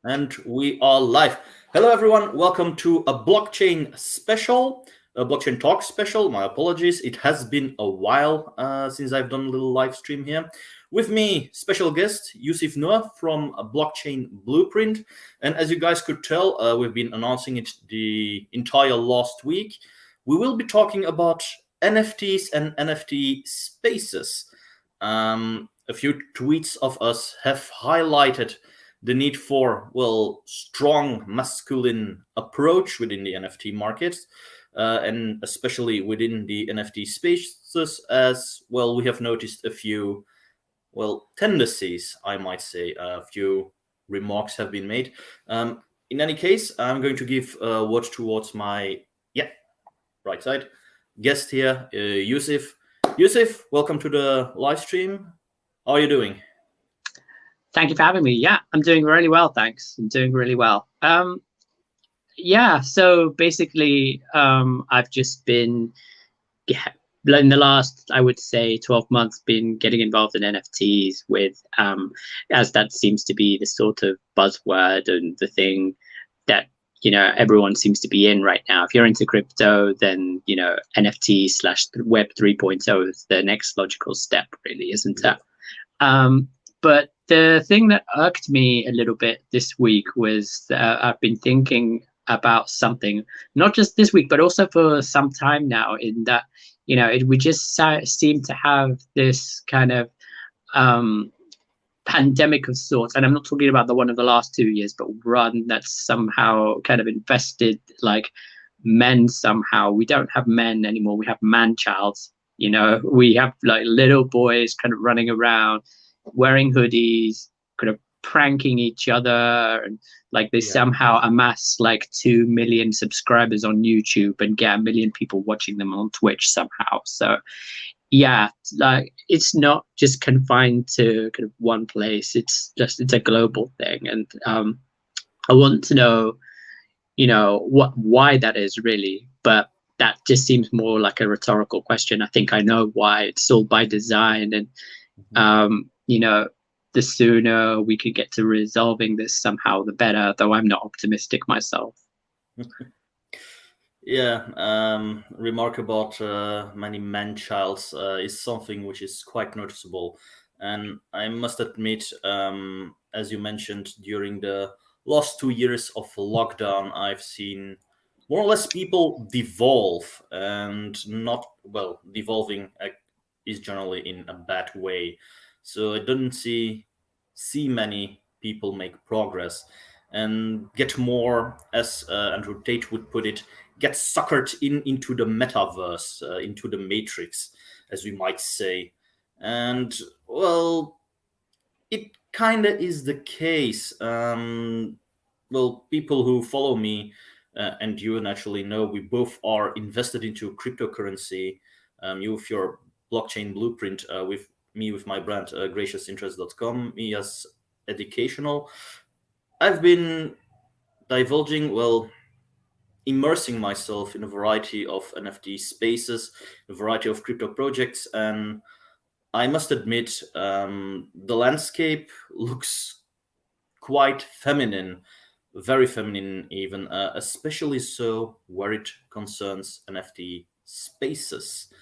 And we are live. Hello, everyone. Welcome to a blockchain special, a blockchain talk special. My apologies. It has been a while since I've done a little live stream here. With me, special guest Youssif Nur from Blockchain Blueprint. And as you guys could tell, we've been announcing it the entire last week. We will be talking about NFTs and NFT spaces. A few tweets of us have highlighted the need for, well, strong masculine approach within the NFT market, and especially within the NFT spaces, as well, we have noticed a few, well, tendencies, I might say. A few remarks have been made. In any case, I'm going to give a word towards my, right side guest here, Youssif. Youssif, welcome to the live stream. How are you doing? Thank you for having me. Yeah, I'm doing really well, thanks. I'm doing really well. Yeah, so basically, I've just been, in the last, I would say, 12 months, been getting involved in NFTs with, as that seems to be the sort of buzzword and the thing that, everyone seems to be in right now. If you're into crypto, then, NFT slash Web 3.0 is the next logical step, really, isn't it? But the thing that irked me a little bit this week was that I've been thinking about something, not just this week, but also for some time now, in that, we just seem to have this kind of pandemic of sorts. And I'm not talking about the one of the last 2 years, but one that's somehow kind of invested like men somehow. We don't have men anymore. We have man-childs. We have like little boys kind of running around wearing hoodies, kind of pranking each other, and like they somehow amass like 2 million subscribers on YouTube and get 1 million people watching them on Twitch somehow. So yeah, like it's not just confined to kind of one place. It's a global thing, and I want to know, why that is really, but that just seems more like a rhetorical question. I think I know why. It's all by design, and the sooner we could get to resolving this somehow, the better, though I'm not optimistic myself. Remark about many man-childs is something which is quite noticeable. And I must admit, as you mentioned, during the last 2 years of lockdown, I've seen more or less people devolve, and not, well, devolving is generally in a bad way. So I didn't see many people make progress and get more, as Andrew Tate would put it, get suckered into the metaverse, into the matrix, as we might say. And, well, it kind of is the case. Well, people who follow me, and you naturally know, we both are invested into cryptocurrency. You with your blockchain blueprint, with me with my brand, graciousinterest.com, me as educational. I've been divulging, well, immersing myself in a variety of NFT spaces, a variety of crypto projects, and I must admit, the landscape looks quite feminine, very feminine even, especially so where it concerns NFT spaces.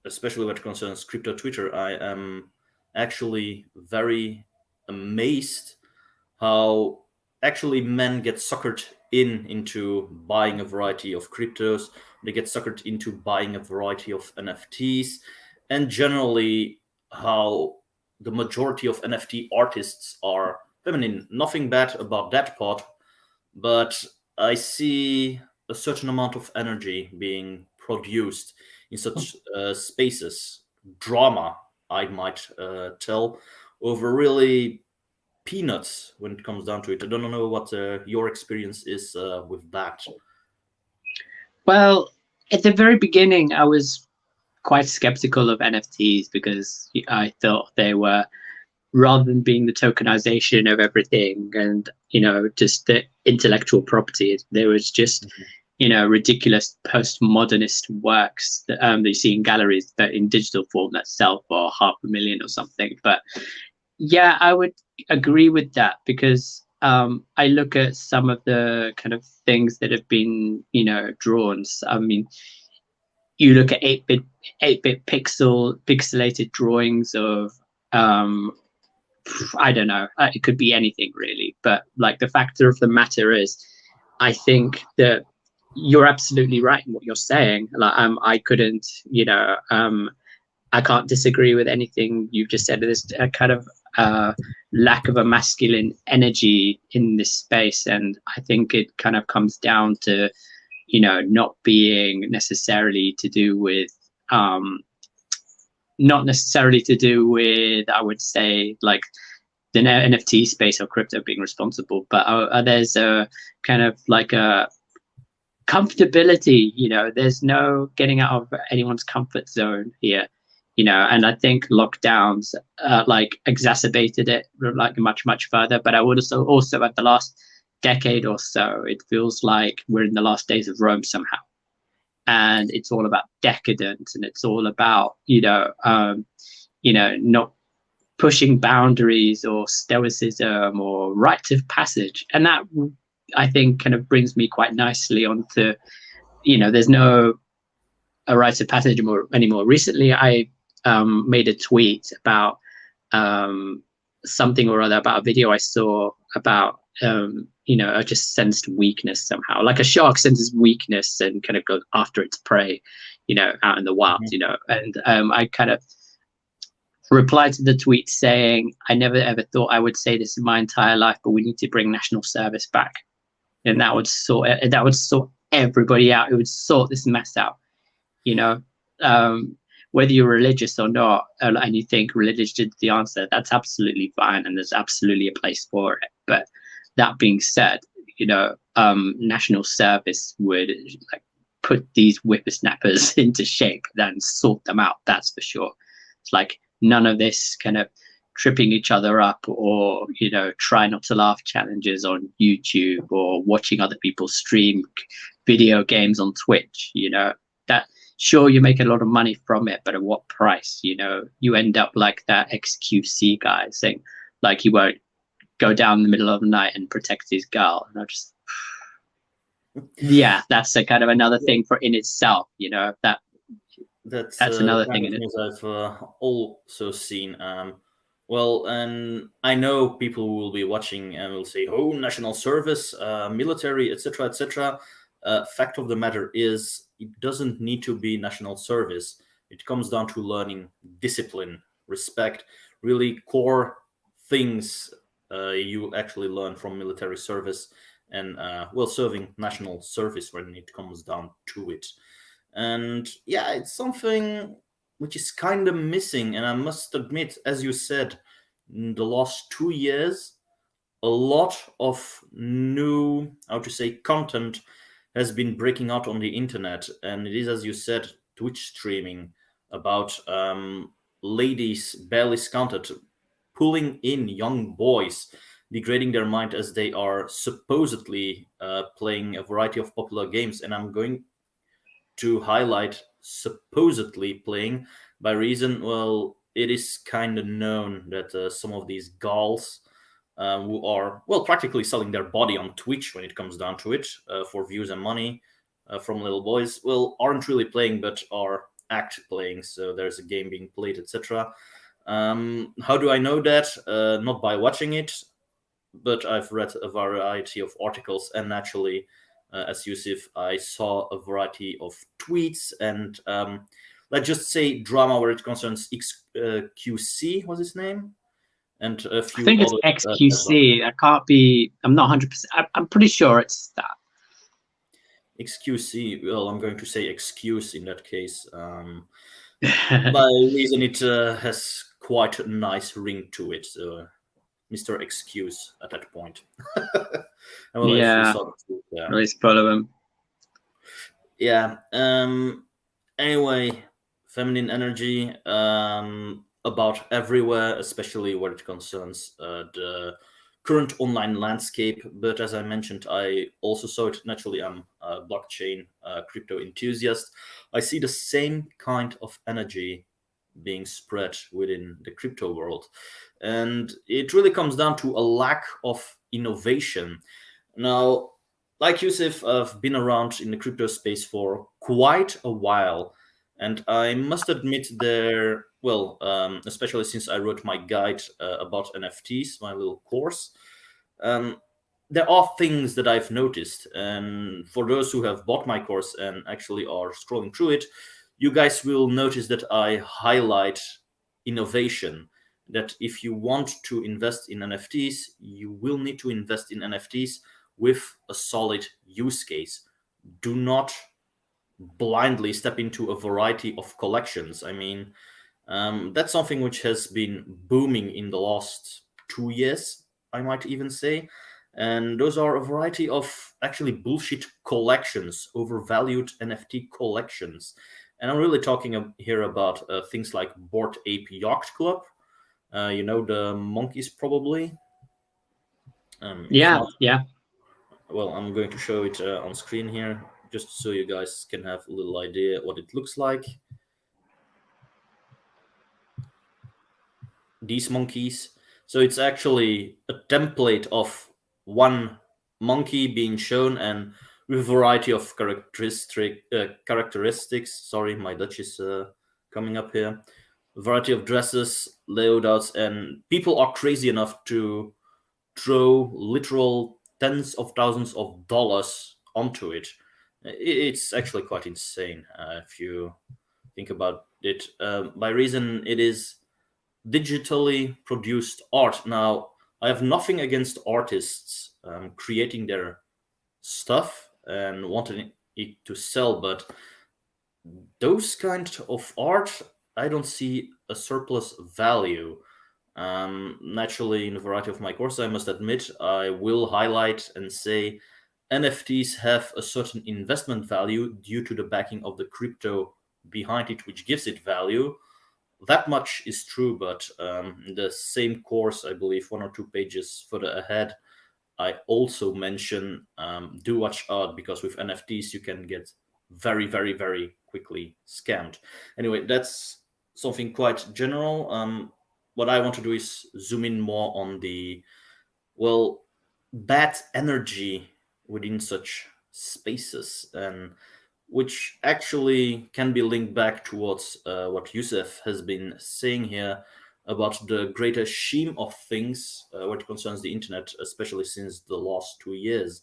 Especially when it concerns crypto Twitter, I am actually very amazed how actually men get suckered into buying a variety of cryptos. They get suckered into buying a variety of NFTs, and generally how the majority of NFT artists are feminine. Nothing bad about that part, but I see a certain amount of energy being produced in such spaces, drama, I might tell, over really peanuts when it comes down to it. I don't know what your experience is with that. Well, at the very beginning, I was quite skeptical of NFTs because I thought they were, rather than being the tokenization of everything and, just the intellectual property, there was just, ridiculous postmodernist works that you see in galleries that in digital form that sell for $500,000 or something. But yeah, I would agree with that, because I look at some of the kind of things that have been, drawn. I mean, you look at 8-bit pixelated drawings of, I don't know, it could be anything really. But like the fact of the matter is, I think that you're absolutely right in what you're saying. Like, I couldn't, I can't disagree with anything you've just said. There's a kind of lack of a masculine energy in this space, and I think it kind of comes down to, not being necessarily to do with, not necessarily to do with, I would say, like the NFT space or crypto being responsible, but there's a kind of like a comfortability. There's no getting out of anyone's comfort zone here. And I think lockdowns like exacerbated it like much further. But I would also at the last decade or so, it feels like we're in the last days of Rome somehow, and it's all about decadence, and it's all about not pushing boundaries or stoicism or rites of passage. And that, I think, kind of brings me quite nicely onto, there's no a rite of passage anymore. Recently, I made a tweet about something or other, about a video I saw about, I just sensed weakness somehow, like a shark senses weakness and kind of goes after its prey, out in the wild, and I kind of replied to the tweet saying, I never ever thought I would say this in my entire life, but we need to bring national service back. And that would sort everybody out. It would sort this mess out, whether you're religious or not, and you think religion is the answer, that's absolutely fine, and there's absolutely a place for it. But that being said, national service would like put these whippersnappers into shape and sort them out. That's for sure. It's like none of this kind of tripping each other up or, try not to laugh challenges on YouTube or watching other people stream video games on Twitch, that. Sure, you make a lot of money from it, but at what price? You end up like that XQC guy saying, like, he won't go down in the middle of the night and protect his girl. And I just, yeah, that's a kind of another thing for in itself. That's another thing in it. I've also seen. Well, and I know people will be watching and will say, "Oh, national service, military, etc., etc." Fact of the matter is, it doesn't need to be national service. It comes down to learning discipline, respect, really core things you actually learn from military service and, serving national service when it comes down to it. And yeah, it's something which is kind of missing. And I must admit, as you said, in the last 2 years, a lot of new, content has been breaking out on the internet, and it is, as you said, Twitch streaming about ladies barely scounted pulling in young boys, degrading their mind as they are supposedly playing a variety of popular games. And I'm going to highlight supposedly playing by reason, well, it is kind of known that some of these gals who are, well, practically selling their body on Twitch when it comes down to it, for views and money from little boys, well, aren't really playing but are act playing. So there's a game being played, etc. How do I know that? Not by watching it, but I've read a variety of articles, and naturally, as Youssif, I saw a variety of tweets and, let's just say, drama where it concerns XQC was his name, and a few. I think it's XQC. I can't be. I'm not 100%. I'm pretty sure it's that. XQC. Well, I'm going to say excuse in that case. By reason, it has quite a nice ring to it. So, Mr. Excuse at that point. Well, yeah. Let's follow him. Yeah. Anyway, feminine energy. About everywhere, especially where it concerns the current online landscape. But as I mentioned, I also saw it naturally. I'm a blockchain crypto enthusiast. I see the same kind of energy being spread within the crypto world. And it really comes down to a lack of innovation. Now, like Youssif, I've been around in the crypto space for quite a while, and I must admit there, well, especially since I wrote my guide about NFTs, my little course, um, there are things that I've noticed. And for those who have bought my course and actually are scrolling through it, you guys will notice that I highlight innovation. That if you want to invest in NFTs, you will need to invest in NFTs with a solid use case. Do not blindly step into a variety of collections. I mean, that's something which has been booming in the last 2 years, I might even say. And those are a variety of actually bullshit collections, overvalued NFT collections. And I'm really talking here about things like Bored Ape Yacht Club. You know the monkeys probably. If Yeah, not, yeah. well, I'm going to show it on screen here, just so you guys can have a little idea what it looks like. These monkeys. So it's actually a template of one monkey being shown and with a variety of characteristics. Sorry, my Dutch is coming up here. A variety of dresses, layouts, and people are crazy enough to throw literal tens of thousands of dollars onto it. It's actually quite insane if you think about it. By reason it is digitally produced art. Now, I have nothing against artists creating their stuff and wanting it to sell, but those kind of art, I don't see a surplus value. Naturally, in a variety of my courses, I must admit, I will highlight and say NFTs have a certain investment value due to the backing of the crypto behind it, which gives it value. That much is true, but in the same course, I believe 1 or 2 pages further ahead, I also mention do watch out, because with NFTs you can get very, very, very quickly scammed. Anyway, that's something quite general. What I want to do is zoom in more on the, well, bad energy within such spaces, and which actually can be linked back towards what Youssef has been saying here about the greater scheme of things what concerns the internet, especially since the last 2 years.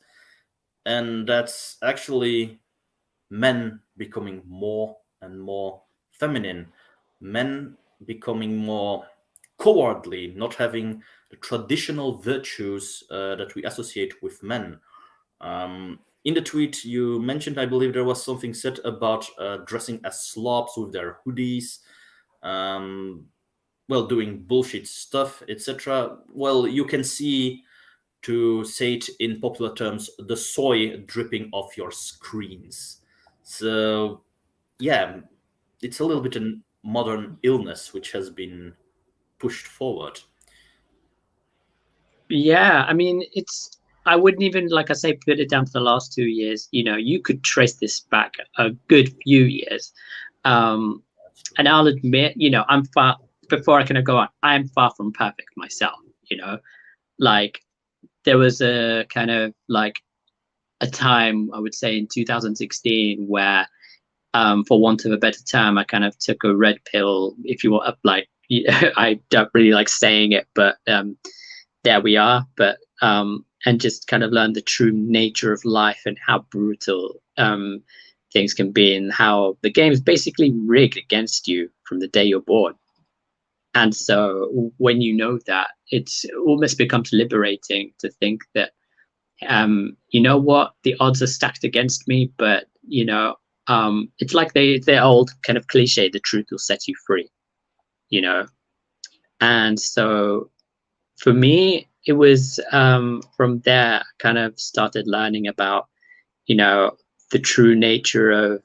And that's actually men becoming more and more feminine, men becoming more cowardly, not having the traditional virtues that we associate with men. In the tweet you mentioned, I believe there was something said about dressing as slobs with their hoodies, um, well, doing bullshit stuff, etc. Well, you can see, to say it in popular terms, the soy dripping off your screens. So, yeah, it's a little bit a modern illness which has been pushed forward. Yeah, I mean, I wouldn't even, like I say, put it down to the last 2 years. You could trace this back a good few years. And I'll admit, I'm far, before I can go on, I'm far from perfect myself, like there was a kind of like a time, I would say in 2016, where, for want of a better term, I kind of took a red pill, if you want, like, I don't really like saying it, but there we are. But and just kind of learn the true nature of life and how brutal things can be, and how the game is basically rigged against you from the day you're born. And so when you know that, it almost becomes liberating to think that, you know what, the odds are stacked against me, but it's like the old kind of cliche, the truth will set you free, you know. And so for me, it was, from there I kind of started learning about, the true nature of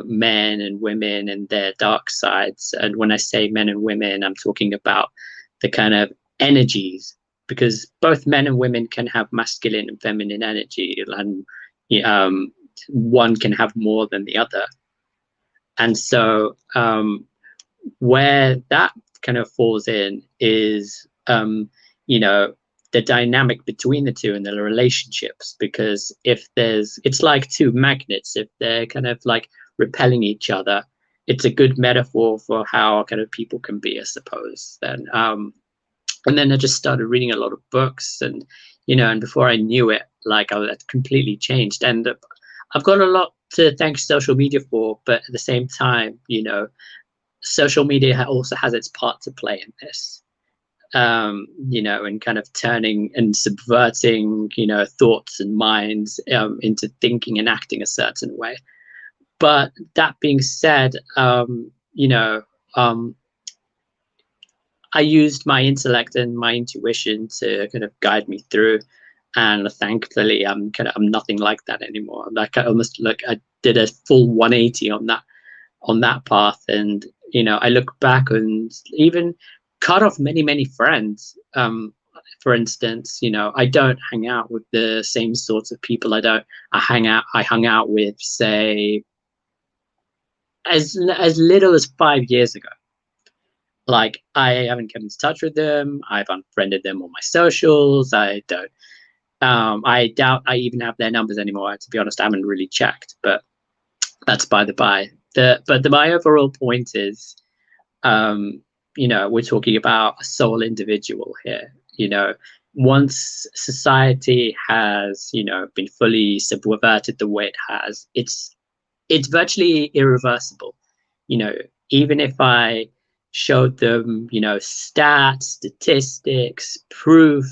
men and women and their dark sides. And when I say men and women, I'm talking about the kind of energies, because both men and women can have masculine and feminine energy, and one can have more than the other. And so where that kind of falls in is, you know, the dynamic between the two and the relationships. Because if it's like two magnets, if they're kind of like repelling each other, it's a good metaphor for how kind of people can be, I suppose. And then I just started reading a lot of books, and and before I knew it, like I had completely changed. And I've got a lot to thank social media for, but at the same time, social media also has its part to play in this. And kind of turning and subverting, thoughts and minds into thinking and acting a certain way. But that being said, I used my intellect and my intuition to kind of guide me through. And thankfully, I'm nothing like that anymore. Like I did a full 180 on that path. And I look back and even cut off many friends. For instance, I don't hang out with the same sorts of people. I hung out with, say, as little as 5 years ago. Like, I haven't kept in touch with them. I've unfriended them on my socials. I don't. I doubt I even have their numbers anymore. To be honest, I haven't really checked, but that's by the by. My overall point is, we're talking about a sole individual here. Once society has, been fully subverted the way it has, it's virtually irreversible. Even if I showed them, stats, statistics, proof,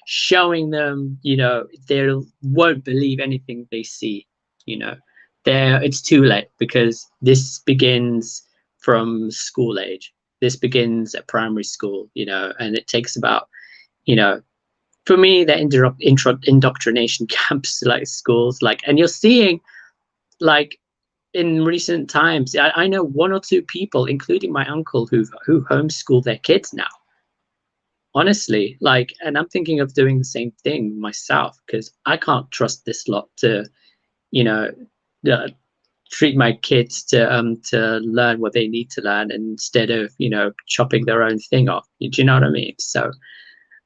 showing them, they won't believe anything they see. It's too late, because this begins from school age. This begins at primary school, and it takes about, for me, the indoctrination camps, like schools, like, and you're seeing, like, in recent times, I know 1 or 2 people, including my uncle, who homeschool their kids now. Honestly, like, and I'm thinking of doing the same thing myself, because I can't trust this lot to, treat my kids to learn what they need to learn, instead of chopping their own thing off. Do you know what I mean? So,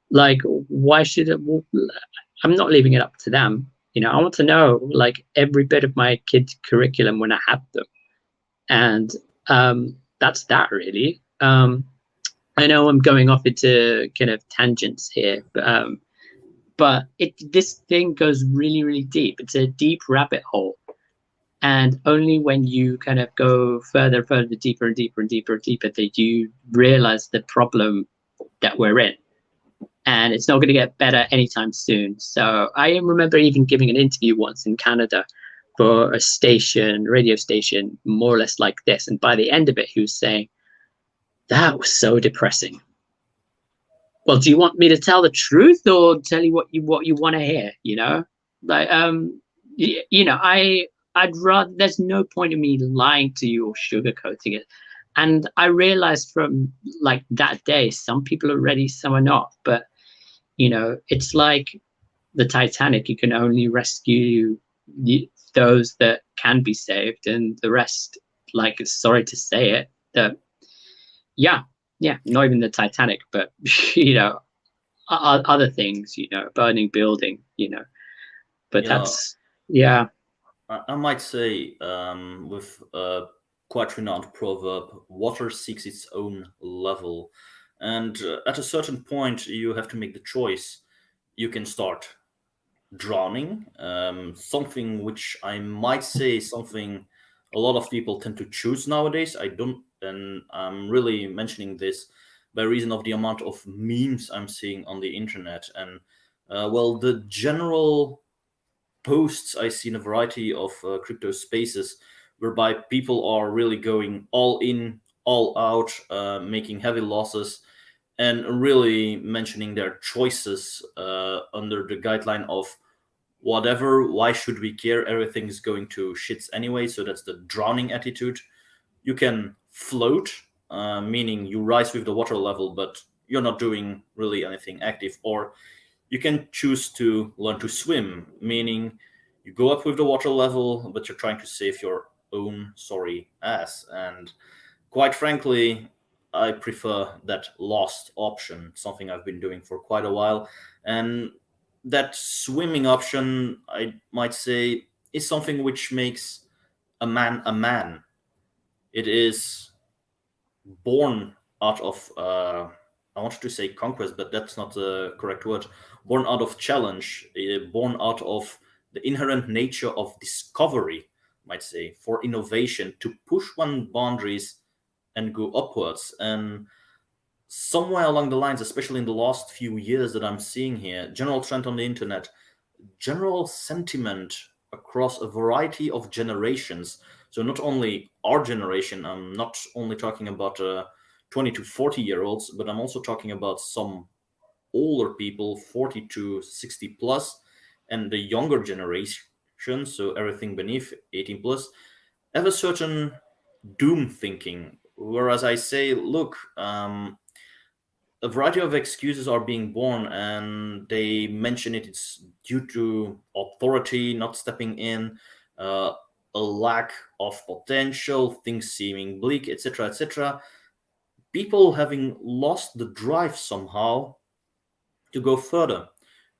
like, why should it? I'm not leaving it up to them. I want to know, like, every bit of my kids' curriculum when I have them. And that's that, really. I know I'm going off into kind of tangents here, but this thing goes really, really deep. It's a deep rabbit hole. And only when you kind of go further, deeper and deeper and deeper and deeper, that you realize the problem that we're in. And it's not going to get better anytime soon. So I remember even giving an interview once in Canada for a radio station, more or less like this. And by the end of it, he was saying, that was so depressing. Well, do you want me to tell the truth, or tell you what you want to hear? Like, I'd rather, there's no point in me lying to you or sugarcoating it. And I realized from, like, that day, some people are ready, some are not. But it's like the Titanic. You can only rescue those that can be saved, and the rest, like, sorry to say it, not even the Titanic, but other things, burning building, but that's I might say, with a quite renowned proverb, water seeks its own level. And at a certain point, you have to make the choice. You can start drowning, something which I might say something a lot of people tend to choose nowadays. I don't, and I'm really mentioning this by reason of the amount of memes I'm seeing on the internet. And the general posts I see in a variety of crypto spaces, whereby people are really going all in, all out, making heavy losses, and really mentioning their choices under the guideline of whatever, why should we care? Everything is going to shits anyway. So that's the drowning attitude. You can float, meaning you rise with the water level, but you're not doing really anything active. Or you can choose to learn to swim, meaning you go up with the water level, but you're trying to save your own sorry ass. And quite frankly, I prefer that last option, something I've been doing for quite a while. And that swimming option, I might say, is something which makes a man a man. It is born out of, I wanted to say conquest, but that's not the correct word. Born out of challenge, born out of the inherent nature of discovery, might say, for innovation, to push one boundaries and go upwards. And somewhere along the lines, especially in the last few years that I'm seeing here, general trend on the internet, general sentiment across a variety of generations. So not only our generation, I'm not only talking about 20 to 40-year-olds, but I'm also talking about some older people, 40 to 60 plus, and the younger generation, so everything beneath 18 plus, have a certain doom thinking. Whereas I say, look, a variety of excuses are being born, and they mention it's due to authority not stepping in, uh, a lack of potential, things seeming bleak, etc., etc. People having lost the drive somehow to go further,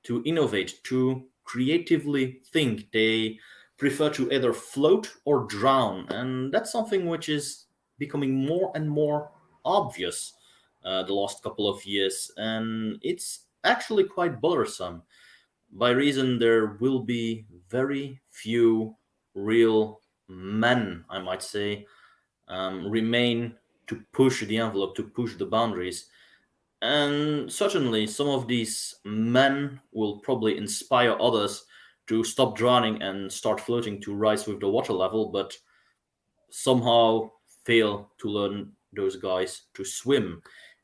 to innovate, to creatively think. They prefer to either float or drown, and that's something which is becoming more and more obvious the last couple of years, and it's actually quite bothersome. By reason, there will be very few real men, I might say, remain to push the envelope, to push the boundaries. And certainly, some of these men will probably inspire others to stop drowning and start floating, to rise with the water level, but somehow fail to learn those guys to swim,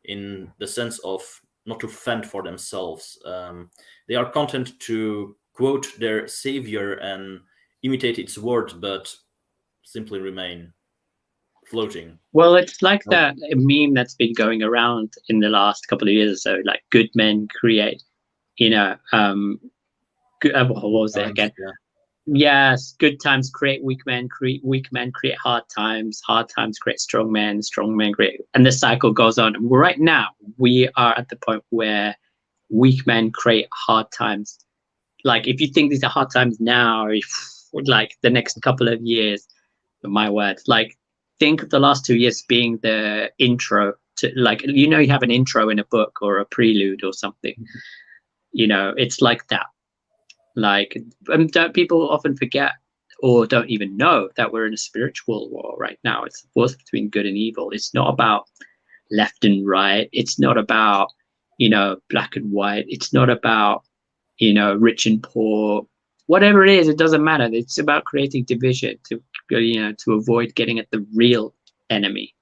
in the sense of not to fend for themselves. They are content to quote their savior and imitate its words, but simply remain floating. Well, it's like that meme that's been going around in the last couple of years or so, like good men create, you know, what was it again? Yeah. Yes, good times create weak men create hard times create strong men create, and the cycle goes on. Right now, we are at the point where weak men create hard times. Like, if you think these are hard times now, if, like, the next couple of years, my word, like, think of the last 2 years being the intro to, like, you have an intro in a book or a prelude or something. It's like that. Like, don't people often forget or don't even know that we're in a spiritual war right now? It's a war between good and evil. It's not about left and right. It's not about, black and white. It's not about, rich and poor. Whatever it is, it doesn't matter. It's about creating division to avoid getting at the real enemy,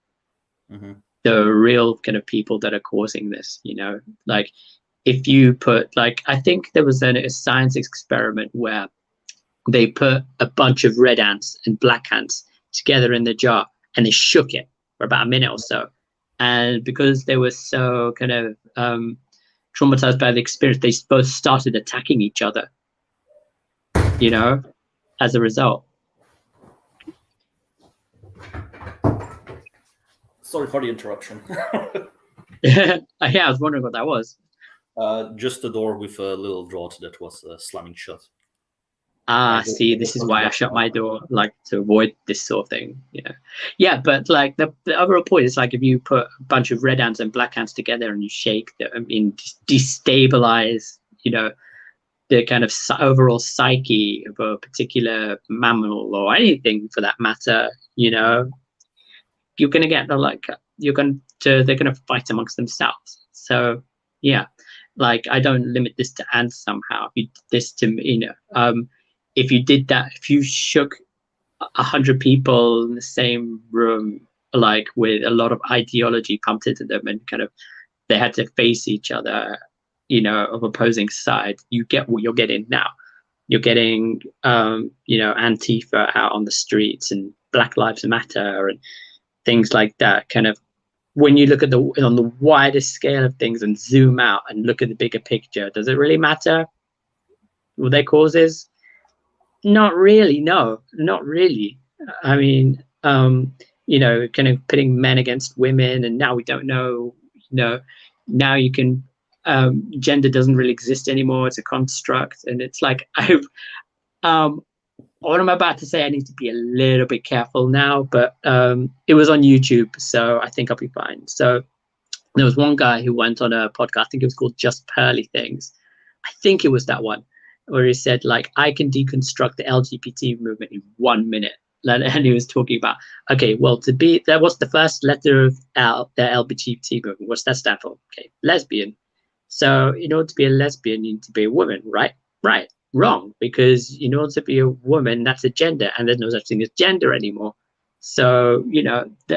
the real kind of people that are causing this. Like, if you put, like, I think there was a science experiment where they put a bunch of red ants and black ants together in the jar and they shook it for about a minute or so. And because they were so kind of traumatized by the experience, they both started attacking each other, as a result. Sorry for the interruption. Yeah, I was wondering what that was. Just a door with a little draught that was slamming shut. See, this is why I shut my door, like, to avoid this sort of thing. Yeah, but like the overall point is, like, if you put a bunch of red ants and black ants together and you shake them, destabilize, the kind of overall psyche of a particular mammal or anything for that matter, you're going to get they're going to fight amongst themselves. So yeah, like, I don't limit this to ants somehow. If you did this to, if you did that, if you shook 100 people in the same room, like, with a lot of ideology pumped into them, and kind of they had to face each other, of opposing sides, you get what you're getting now. You're getting, Antifa out on the streets and Black Lives Matter and things like that. Kind of, when you look at on the widest scale of things and zoom out and look at the bigger picture, does it really matter what their causes? Not really. No, not really. I mean, kind of pitting men against women, and now we don't know. Now you can gender doesn't really exist anymore. It's a construct, and it's like what I'm about to say, I need to be a little bit careful now, but it was on YouTube, so I think I'll be fine. So there was one guy who went on a podcast, I think it was called Just Pearly Things. I think it was that one, where he said, like, I can deconstruct the LGBT movement in 1 minute. And he was talking about, okay, well, that was the first letter of the LGBT movement. What's that stand for? Okay, lesbian. So in order to be a lesbian, you need to be a woman, right? Right. Wrong, because in order to be a woman, that's a gender, and there's no such thing as gender anymore. So, let's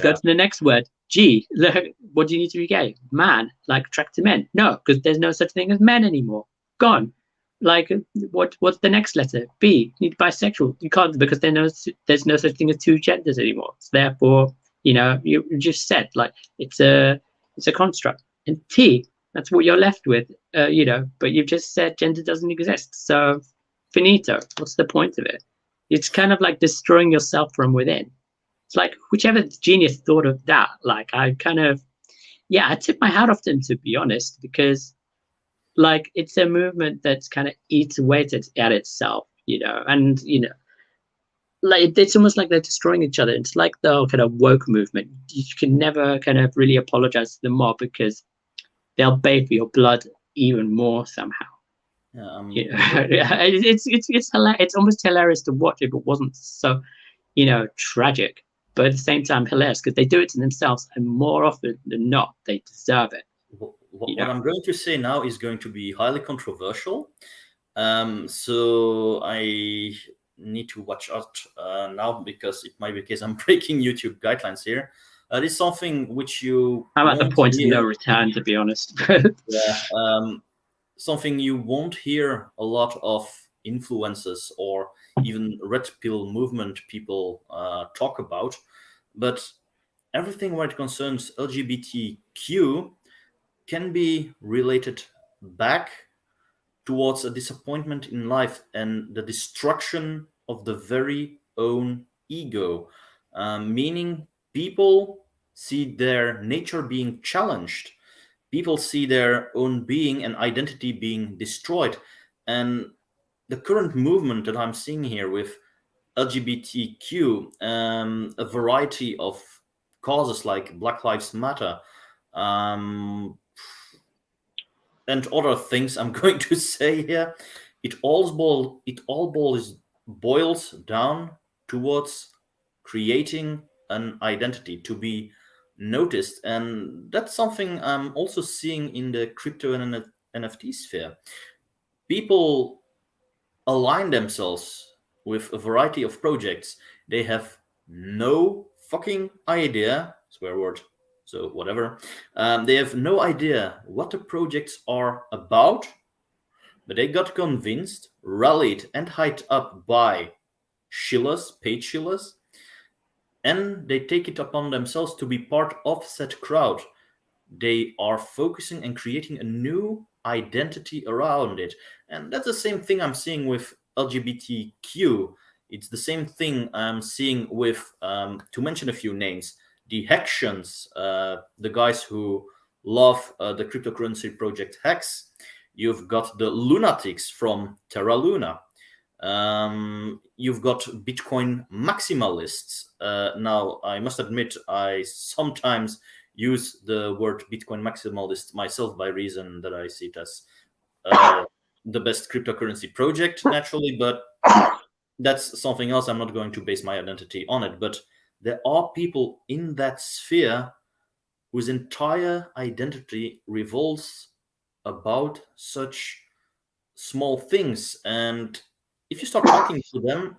go to the next word. G. What do you need to be gay? Man, like attract to men. No, because there's no such thing as men anymore. Gone. Like, what's the next letter? B. You need bisexual. You can't, because there's no such thing as two genders anymore. So therefore, you just said, like, it's a construct. And T. That's what you're left with, but you've just said gender doesn't exist. So finito. What's the point of it? It's kind of like destroying yourself from within. It's like whichever genius thought of that, like I tip my hat off to him, to be honest, because like it's a movement that's kind of eats away at itself, and like it's almost like they're destroying each other. It's like the kind of woke movement. You can never kind of really apologize to the mob because they'll bathe for your blood even more somehow. It's hilarious. It's almost hilarious to watch if it wasn't so, tragic, but at the same time hilarious because they do it to themselves, and more often than not, they deserve it. What I'm going to say now is going to be highly controversial, so I need to watch out now because it might be the case I'm breaking YouTube guidelines here. It is something which I'm at the point of no return, to be honest. Something you won't hear a lot of influencers or even red pill movement people talk about, but everything where it concerns LGBTQ can be related back towards a disappointment in life and the destruction of the very own ego, meaning people see their nature being challenged. People see their own being and identity being destroyed. And the current movement that I'm seeing here with LGBTQ, a variety of causes like Black Lives Matter, and other things I'm going to say here, it all boils down towards creating an identity to be noticed. And that's something I'm also seeing in the crypto and NFT sphere. People align themselves with a variety of projects. They have no fucking idea, swear word, so whatever. They have no idea what the projects are about, but they got convinced, rallied, and hyped up by shillers, paid shillers, and they take it upon themselves to be part of said crowd. They are focusing and creating a new identity around it. And that's the same thing I'm seeing with LGBTQ. It's the same thing I'm seeing with, to mention a few names, the Hexians, the guys who love the cryptocurrency project Hex. You've got the Lunatics from Terra Luna. You've got Bitcoin maximalists. Now, I must admit, I sometimes use the word Bitcoin maximalist myself by reason that I see it as the best cryptocurrency project, naturally, but that's something else. I'm not going to base my identity on it. But there are people in that sphere whose entire identity revolves about such small things. And if you start talking to them,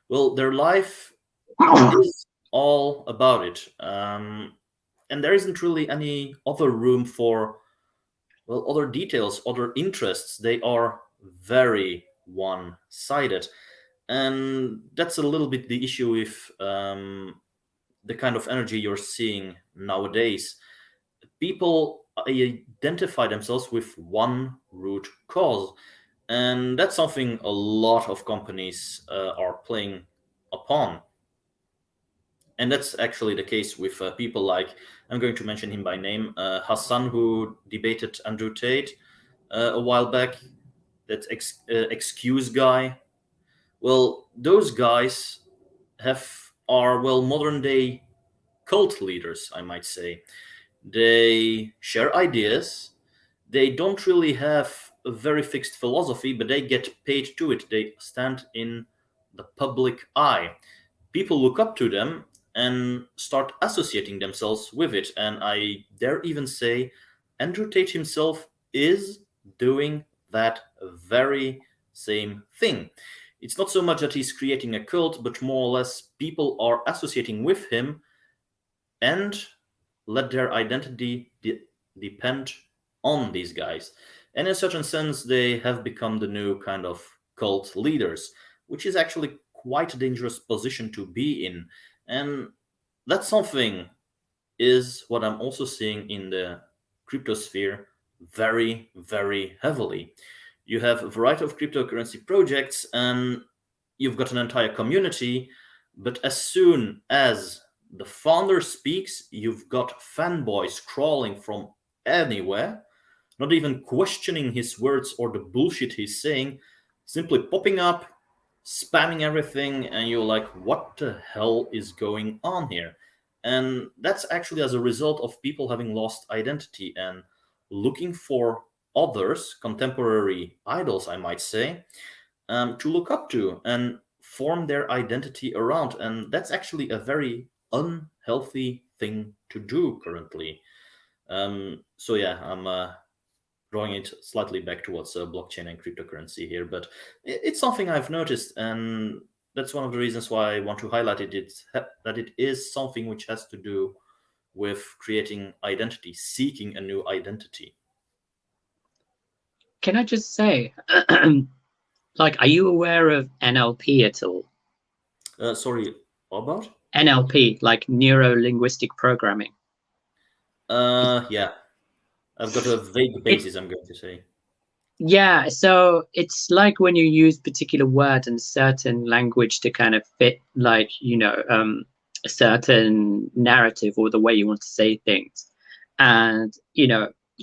well, their life is all about it. And there isn't really any other room for, well, other details, other interests. They are very one-sided. And that's a little bit the issue with the kind of energy you're seeing nowadays. People identify themselves with one root cause. And that's something a lot of companies are playing upon. And that's actually the case with people like, I'm going to mention him by name, Hassan, who debated Andrew Tate a while back, that excuse guy. Well, those guys are modern day cult leaders, I might say. They share ideas. They don't really have a very fixed philosophy, but they get paid to it. They stand in the public eye. People look up to them and start associating themselves with it. And I dare even say Andrew Tate himself is doing that very same thing. It's not so much that he's creating a cult, but more or less people are associating with him and let their identity depend on these guys. And in a certain sense, they have become the new kind of cult leaders, which is actually quite a dangerous position to be in. And that something is what I'm also seeing in the crypto sphere very, very heavily. You have a variety of cryptocurrency projects and you've got an entire community, but as soon as the founder speaks, you've got fanboys crawling from anywhere, not even questioning his words or the bullshit he's saying, simply popping up, spamming everything, and you're like, what the hell is going on here? And that's actually as a result of people having lost identity and looking for others, contemporary idols, I might say, to look up to and form their identity around. And that's actually a very unhealthy thing to do currently. So yeah, I'm drawing it slightly back towards blockchain and cryptocurrency here, but it's something I've noticed, and that's one of the reasons why I want to highlight it. That it is something which has to do with creating identity, seeking a new identity. Can I just say, like, are you aware of NLP at all? Sorry, what about? NLP, like neuro-linguistic programming. Yeah. I've got a vague basis, I'm going to say. Yeah, so it's like when you use particular word and certain language to kind of fit, like, a certain narrative or the way you want to say things. And,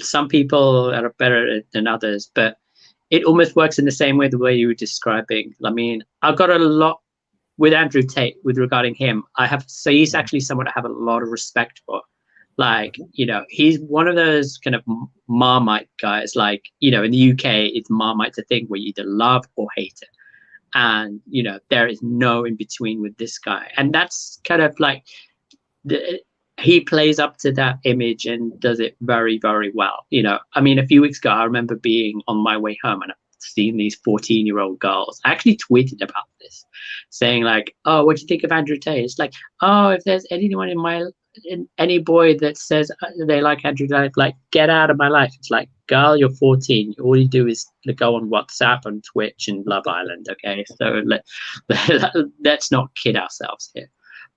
some people are better than others, but it almost works in the same way, the way you were describing. I mean, I've got a lot with Andrew Tate with regarding him. So he's actually someone I have a lot of respect for. Like, he's one of those kind of Marmite guys. Like, in the UK, it's Marmite's a thing where you either love or hate it. And, there is no in between with this guy. And that's kind of like, he plays up to that image and does it very, very well. I mean, a few weeks ago, I remember being on my way home and I've seen these 14-year-old girls. I actually tweeted about this, saying like, oh, what do you think of Andrew Tate? It's like, oh, if there's anyone any boy that says they like Andrew Tate, like, get out of my life. It's like, girl, you're 14. All you do is go on WhatsApp and Twitch and Love Island. Okay, so let's not kid ourselves here.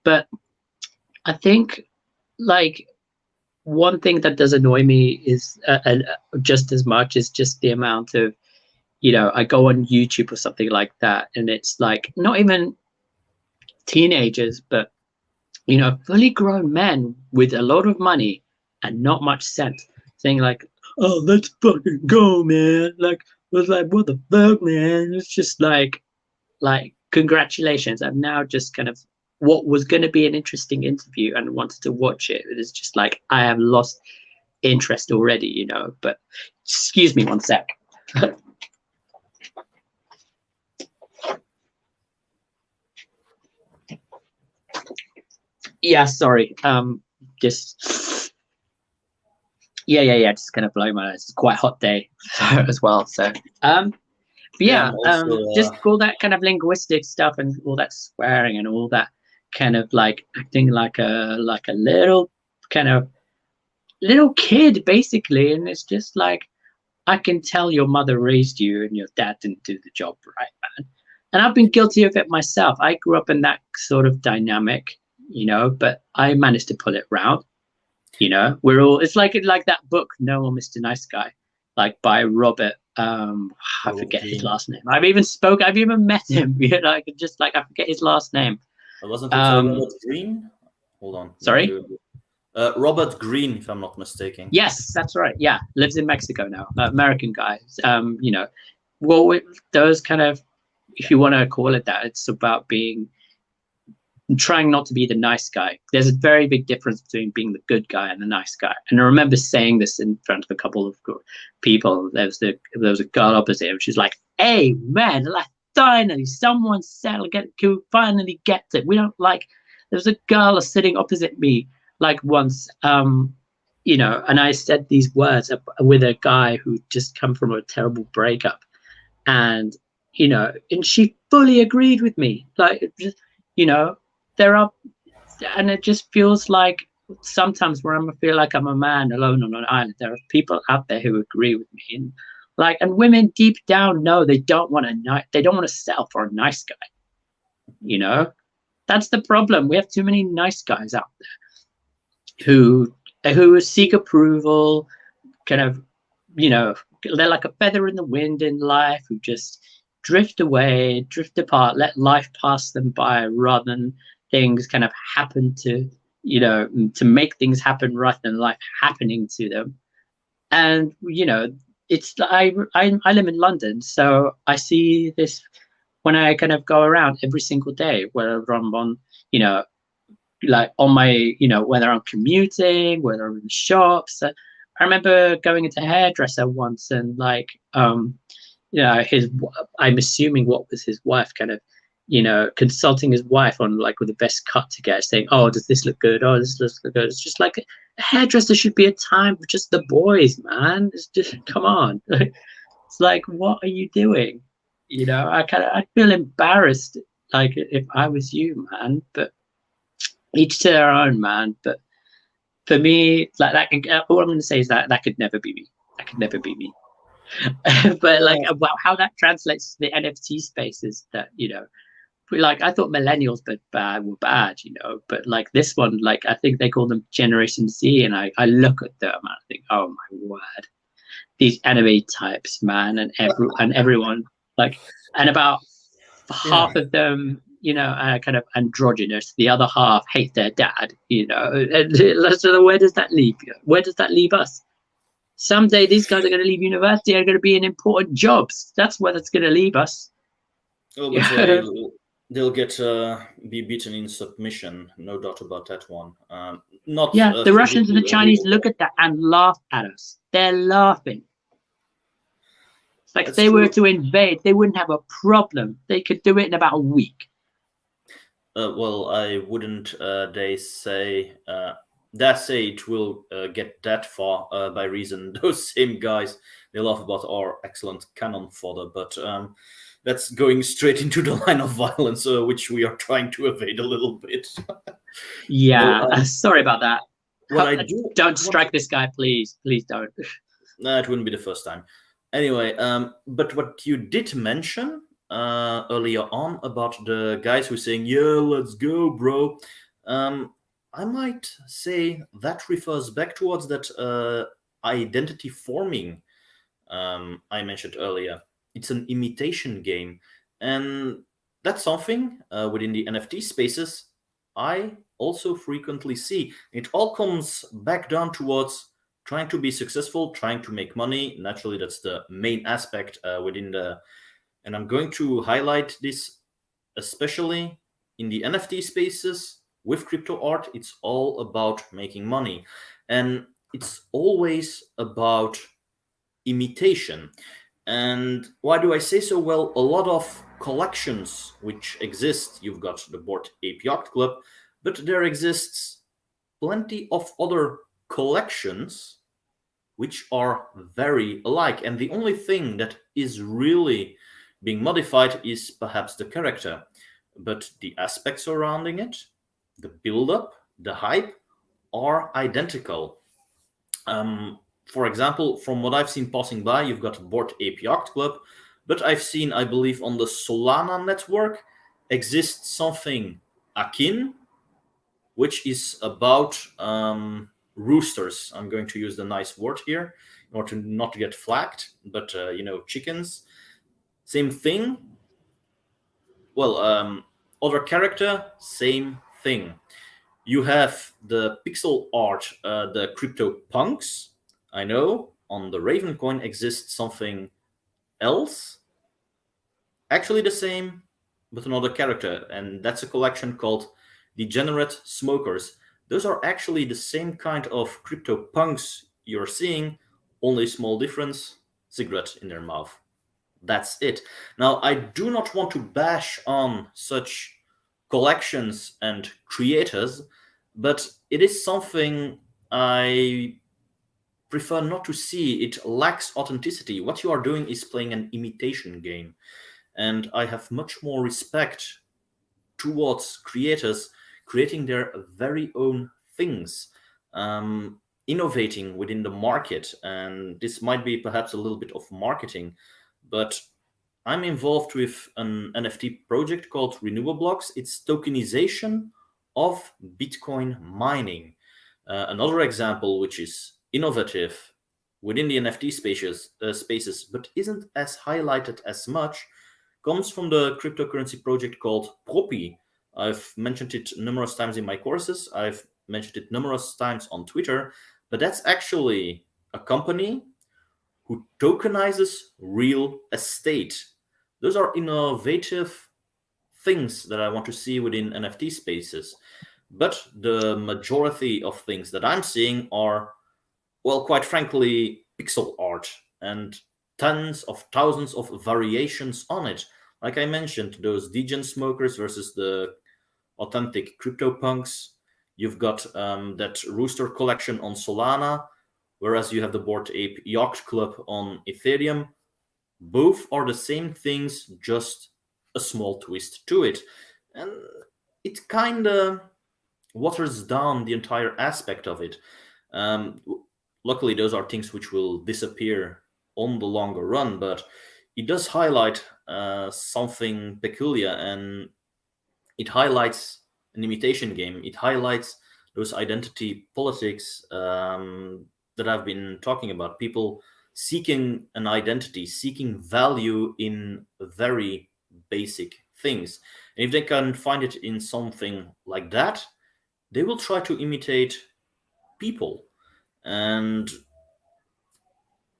But I think, like, one thing that does annoy me is just as much is just the amount of, I go on YouTube or something like that, and it's like not even teenagers, but fully grown men with a lot of money and not much sense, saying like, oh, let's fucking go, man. Like, was like, what the fuck, man? It's just like, congratulations. I'm now just kind of what was going to be an interesting interview and wanted to watch it. It is just like, I have lost interest already, but excuse me one sec. Yeah, sorry. Just just kind of blowing my nose. It's quite a hot day as well. So just all that kind of linguistic stuff and all that swearing and all that kind of like acting like a little kind of little kid basically. And it's just like, I can tell your mother raised you and your dad didn't do the job right, man. And I've been guilty of it myself. I grew up in that sort of dynamic, but I managed to pull it round. We're all, it's like that book, Noah, Mr. Nice Guy, like by Robert, I forget his last name. I've even met him, I forget his last name. Wasn't it Robert Greene? Hold on. Sorry? Robert Greene, if I'm not mistaken. Yes, that's right. Yeah, lives in Mexico now. American guy. You know, well, those kind of, if you want to call it that, it's about trying not to be the nice guy. There's a very big difference between being the good guy and the nice guy. And I remember saying this in front of a couple of people. There was a girl opposite him. She's like, "Hey, man, like finally someone said, who finally gets it. We don't like." There was a girl sitting opposite me like once, you know, and I said these words with a guy who just come from a terrible breakup, and you know, and she fully agreed with me. Like, just, you know, there are, and it just feels like sometimes where I feel like I'm a man alone on an island, there are people out there who agree with me, and like, and women deep down know they don't want to settle for a nice guy. You know, that's the problem. We have too many nice guys out there who seek approval, kind of, you know, they're like a feather in the wind in life, who just drift away, drift apart, let life pass them by rather than things kind of happen to, you know, to make things happen rather than life happening to them. And, you know, it's, I live in London, so I see this when I kind of go around every single day, whether I'm on, you know, like on my, you know, whether I'm commuting, whether I'm in the shops. I remember going into a hairdresser once, and like, you know, I'm assuming what was his wife, kind of, you know, consulting his wife on like with the best cut to get, saying, "Oh, does this look good? Oh, this looks good." It's just like a hairdresser should be a time for just the boys, man. It's just, come on. It's like, what are you doing? You know, I feel embarrassed, like if I was you, man. But each to their own, man. But for me, like that, all I'm going to say is that could never be me. That could never be me. But like, well, how that translates to the NFT spaces, that, you know, like, I thought millennials were bad, you know, but like this one, like, I think they call them Generation Z, and I look at them and I think, oh my word, these anime types, man, and everyone, like, and about half of them, you know, are kind of androgynous. The other half hate their dad, you know. And so where does that leave you? Where does that leave us? Someday these guys are going to leave university, are going to be in important jobs. That's where that's going to leave us. Oh, but they'll get be beaten in submission, no doubt about that one. Not the Russians and the Chinese look at that and laugh at us. They're laughing. It's like, if they were to invade, they wouldn't have a problem. They could do it in about a week. Well, I wouldn't. They say it will get that far by reason those same guys, they laugh about our excellent cannon fodder, but that's going straight into the line of violence, which we are trying to evade a little bit. Yeah, well, sorry about that. What don't strike this guy, please. Please don't. No, it wouldn't be the first time. Anyway, but what you did mention earlier on about the guys who are saying, "Yeah, let's go, bro," I might say that refers back towards that identity forming I mentioned earlier. It's an imitation game, and that's something within the NFT spaces I also frequently see. It all comes back down towards trying to be successful, trying to make money. Naturally, that's the main aspect within the, and I'm going to highlight this especially in the NFT spaces with crypto art. It's all about making money, and it's always about imitation. And why do I say so? Well, a lot of collections which exist, you've got the Bored Ape Yacht Club, but there exists plenty of other collections which are very alike. And the only thing that is really being modified is perhaps the character. But the aspects surrounding it, the build-up, the hype, are identical. For example, from what I've seen passing by, you've got Bored Ape Yacht Club, but I've seen, I believe, on the Solana network exists something akin, which is about roosters. I'm going to use the nice word here in order to not get flagged, but chickens. Same thing. Well, other character, same thing. You have the pixel art, the crypto punks. I know on the Raven coin exists something else, actually the same, but another character, and that's a collection called Degenerate Smokers. Those are actually the same kind of crypto punks you're seeing, only small difference, cigarette in their mouth. That's it. Now, I do not want to bash on such collections and creators, but it is something I prefer not to see. It lacks authenticity. What you are doing is playing an imitation game. And I have much more respect towards creators creating their very own things, innovating within the market. And this might be perhaps a little bit of marketing, but I'm involved with an NFT project called Renewable. It's tokenization of Bitcoin mining. Another example, which is innovative within the NFT spaces, but isn't as highlighted as much, comes from the cryptocurrency project called Propi. I've mentioned it numerous times in my courses. I've mentioned it numerous times on Twitter, but that's actually a company who tokenizes real estate. Those are innovative things that I want to see within NFT spaces. But the majority of things that I'm seeing are, well, quite frankly, pixel art and tens of thousands of variations on it. Like I mentioned, those degen smokers versus the authentic CryptoPunks. You've got that Rooster collection on Solana, whereas you have the Bored Ape Yacht Club on Ethereum. Both are the same things, just a small twist to it. And it kind of waters down the entire aspect of it. Um, Luckily, those are things which will disappear on the longer run, but it does highlight something peculiar, and it highlights an imitation game. It highlights those identity politics that I've been talking about. People seeking an identity, seeking value in very basic things. And if they can find it in something like that, they will try to imitate people. And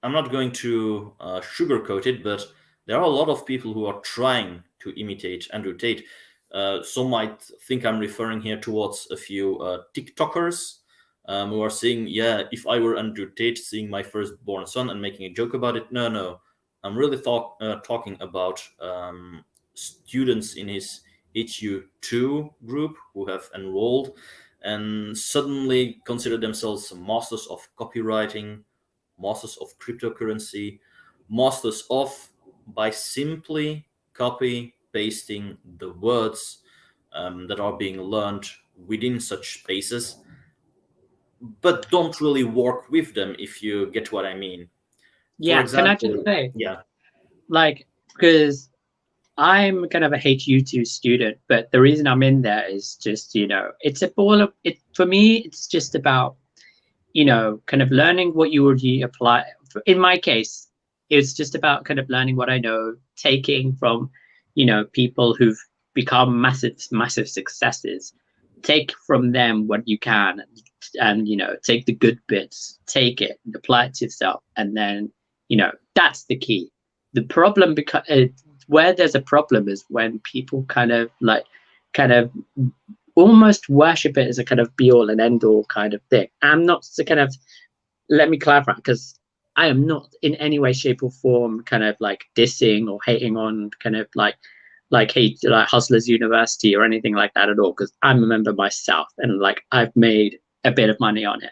I'm not going to sugarcoat it, but there are a lot of people who are trying to imitate Andrew Tate. Some might think I'm referring here towards a few TikTokers who are saying, yeah, if I were Andrew Tate seeing my firstborn son and making a joke about it. No, no. I'm really talking about students in his HU2 group who have enrolled and suddenly consider themselves masters of copywriting, masters of cryptocurrency, masters of, by simply copy pasting the words that are being learned within such spaces, but don't really work with them, if you get what I mean. For Yeah, can I just example, say, yeah. like, because I'm kind of a HU2 student, but the reason I'm in there is just, it's a ball of it for me. It's just about, kind of learning what you already apply. In my case, it's just about kind of learning what I know, taking from, people who've become massive successes, take from them what you can, and take the good bits, take it, and apply it to yourself, and then, that's the key. The problem where there's a problem is when people kind of almost worship it as a kind of be all and end all kind of thing. I'm not to kind of, let me clarify, because I am not in any way, shape, or form kind of like dissing or hating on kind of like Hustlers University or anything like that at all, because I'm a member myself and like I've made a bit of money on it,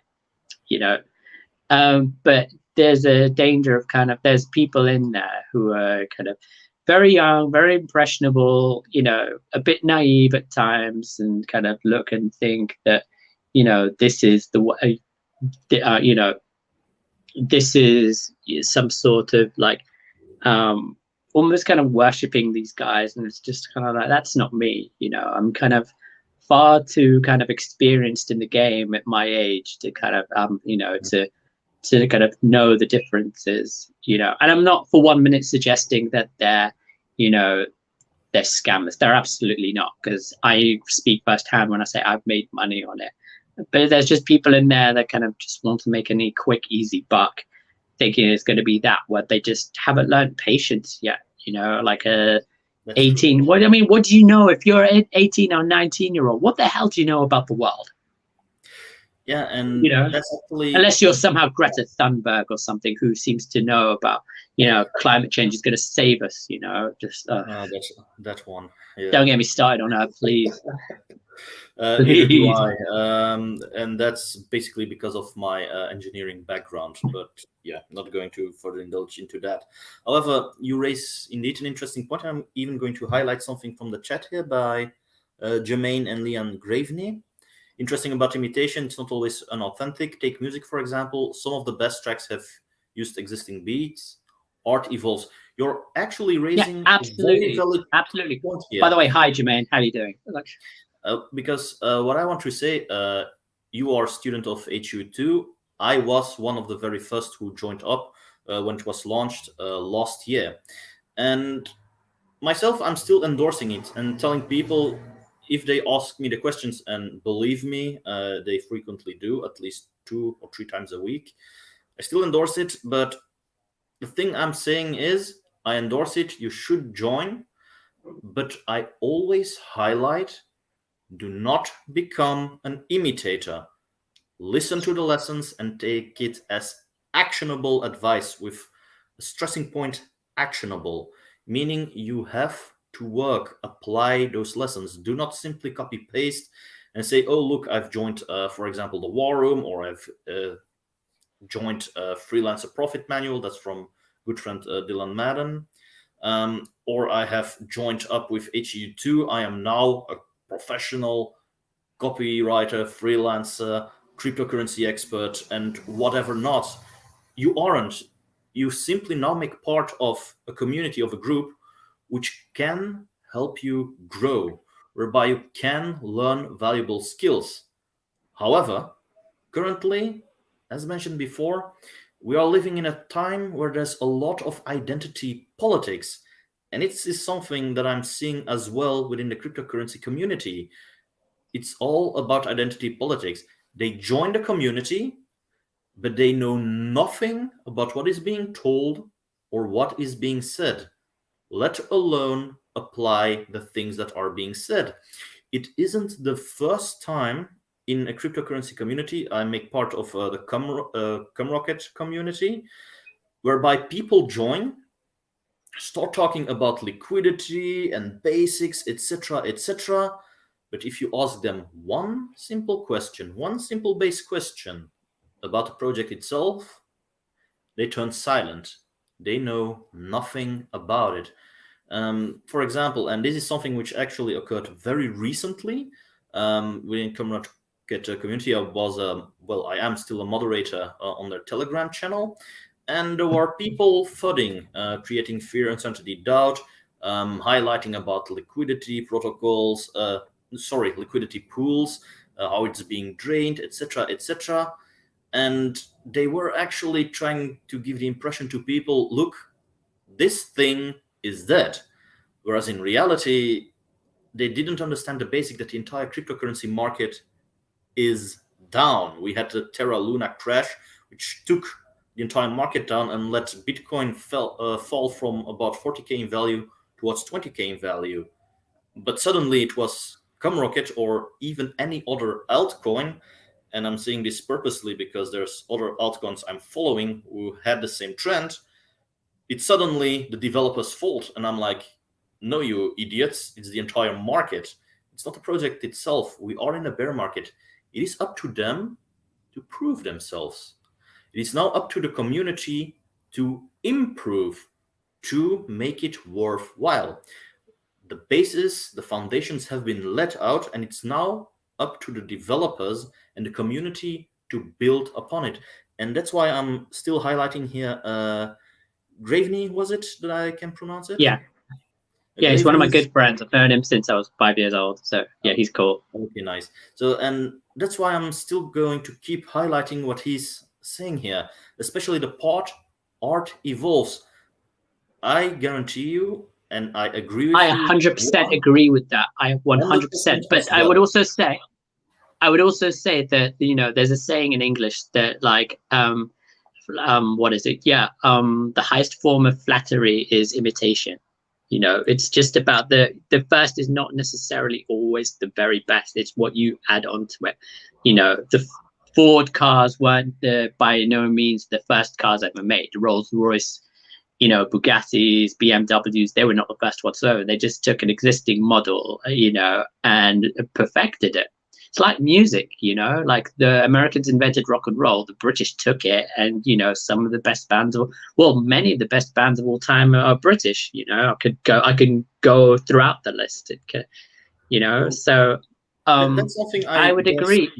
but there's a danger of kind of, there's people in there who are kind of very young, very impressionable, a bit naive at times, and kind of look and think that, this is the way, this is some sort of like, almost kind of worshipping these guys. And it's just kind of like, that's not me, I'm kind of far too kind of experienced in the game at my age to kind of, to kind of know the differences, and I'm not for 1 minute suggesting that they're, they're scammers. They're absolutely not, because I speak firsthand when I say I've made money on it. But there's just people in there that kind of just want to make any quick, easy buck, thinking it's going to be that, where they just haven't learned patience yet. Like a That's 18. true. What do you know if you're an 18 or 19-year-old? What the hell do you know about the world? Yeah, and that's actually Unless you're somehow Greta Thunberg or something, who seems to know about, climate change is going to save us. Just that one. Yeah. don't get me started on her, please. Neither do Please. I, and that's basically because of my engineering background. But yeah, not going to further indulge into that. However, you raise indeed an interesting point. I'm even going to highlight something from the chat here by Jermaine and Leon Graveney. Interesting about imitation, it's not always unauthentic. Take music, for example. Some of the best tracks have used existing beats. Art evolves. You're actually raising a very valid point here. By the way, hi, Jermaine. How are you doing? Because what I want to say, you are a student of HU2. I was one of the very first who joined up when it was launched last year. And myself, I'm still endorsing it and telling people, if they ask me the questions, and believe me, they frequently do, at least 2 or 3 times a week, I still endorse it. But the thing I'm saying is, I endorse it, you should join, but I always highlight, do not become an imitator. Listen to the lessons and take it as actionable advice, with a stressing point, actionable, meaning you have to work, apply those lessons. Do not simply copy paste and say, oh, look, I've joined, for example, the War Room, or I've joined Freelancer Profit Manual. That's from good friend Dylan Madden. Or I have joined up with HU2. I am now a professional copywriter, freelancer, cryptocurrency expert, and whatever not. You aren't. You simply now make part of a community, of a group, which can help you grow, whereby you can learn valuable skills. However, currently, as mentioned before, we are living in a time where there's a lot of identity politics. And it is something that I'm seeing as well within the cryptocurrency community. It's all about identity politics. They join the community, but they know nothing about what is being told or what is being said, let alone apply the things that are being said. It isn't the first time in a cryptocurrency community. I make part of the Cumrocket community, whereby people join, start talking about liquidity and basics, etc., etc. But if you ask them one simple question, one simple base question about the project itself, they turn silent. They know nothing about it. For example, and this is something which actually occurred very recently within Cumrocket community. I am still a moderator on their Telegram channel. And there were people flooding, creating fear, uncertainty, doubt, highlighting about liquidity protocols, liquidity pools, how it's being drained, etc., etc. And they were actually trying to give the impression to people, look, this thing is dead. Whereas in reality, they didn't understand the basic that the entire cryptocurrency market is down. We had the Terra Luna crash, which took the entire market down and let Bitcoin fall from about 40k in value towards 20k in value. But suddenly it was Cumrocket or even any other altcoin, and I'm saying this purposely because there's other altcoins I'm following who had the same trend. It's suddenly the developer's fault, and I'm like, no, you idiots, it's the entire market. It's not the project itself. We are in a bear market. It is up to them to prove themselves. It is now up to the community to improve, to make it worthwhile. The basis, the foundations have been let out, and it's now up to the developers and the community to build upon it. And that's why I'm still highlighting here Graveney, was it that I can pronounce it? Yeah. Yeah, he's one of my good friends. I've known him since I was 5 years old. So yeah, he's cool. Okay, nice. So, and that's why I'm still going to keep highlighting what he's saying here, especially the part art evolves. I guarantee you, and I agree with I you 100% agree with that. I 100% 100%. But as well. I would also say that, you know, there's a saying in English that like what is it? Yeah, the highest form of flattery is imitation. You know, it's just about the first is not necessarily always the very best. It's what you add onto it. You know, the Ford cars weren't by no means the first cars ever made. Rolls Royce, you know, Bugattis, BMWs, they were not the first whatsoever. They just took an existing model, you know, and perfected it. It's like music, you know, like the Americans invented rock and roll, the British took it, and, you know, some of the best bands of, well, many of the best bands of all time are British, you know. I can go throughout the list, you know, so That's something I would agree.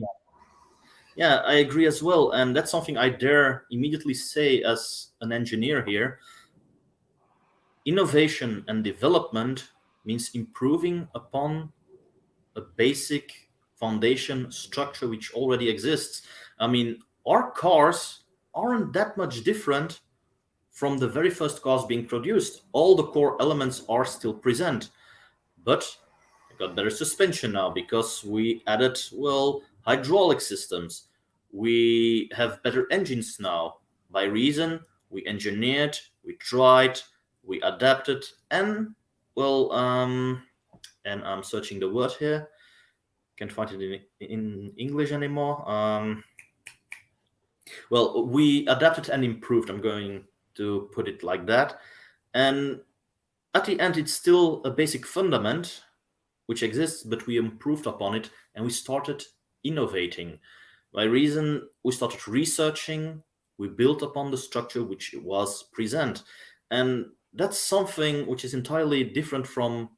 Yeah, I agree as well. And that's something I dare immediately say as an engineer here. Innovation and development means improving upon a basic foundation structure which already exists. I mean, our cars aren't that much different from the very first cars being produced. All the core elements are still present, but we got better suspension now because we added, well, hydraulic systems. We have better engines now. By reason, we engineered, we tried, we adapted, and, well, and I'm searching the word here. Can't find it in English anymore. Well, we adapted and improved. I'm going to put it like that. And at the end, it's still a basic fundament which exists, but we improved upon it and we started innovating. By reason, we started researching, we built upon the structure which was present. And that's something which is entirely different from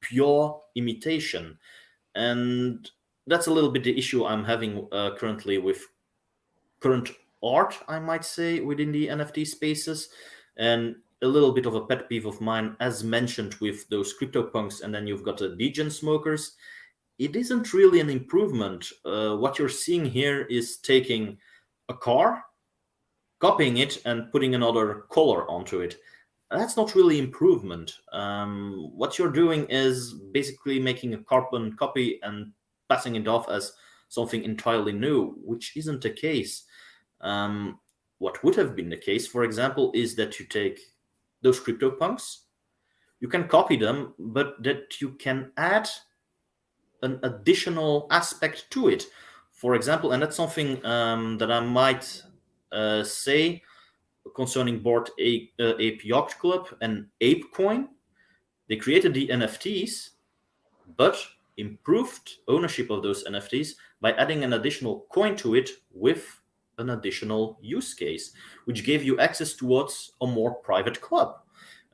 pure imitation. And that's a little bit the issue I'm having currently with current art, I might say, within the NFT spaces. And a little bit of a pet peeve of mine, as mentioned with those CryptoPunks, and then you've got the degen smokers. It isn't really an improvement. What you're seeing here is taking a car, copying it, and putting another color onto it. That's not really improvement. What you're doing is basically making a carbon copy and passing it off as something entirely new, which isn't the case. What would have been the case, for example, is that you take those CryptoPunks, you can copy them, but that you can add an additional aspect to it. For example, and that's something that I might say concerning Bored Ape Yacht Club and ApeCoin. They created the NFTs, but improved ownership of those NFTs by adding an additional coin to it with an additional use case, which gave you access towards a more private club.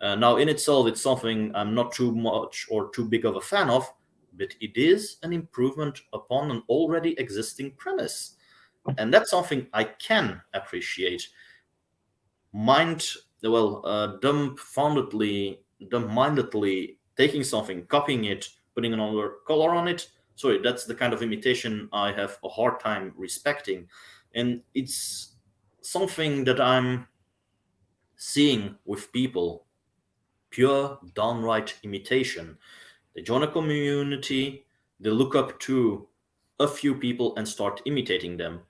Now, in itself, it's something I'm not too much or too big of a fan of, but it is an improvement upon an already existing premise. And that's something I can appreciate. Dumb-mindedly taking something, copying it, putting another color on it. Sorry, that's the kind of imitation I have a hard time respecting. And it's something that I'm seeing with people. Pure, downright imitation. They join a community, they look up to a few people and start imitating them,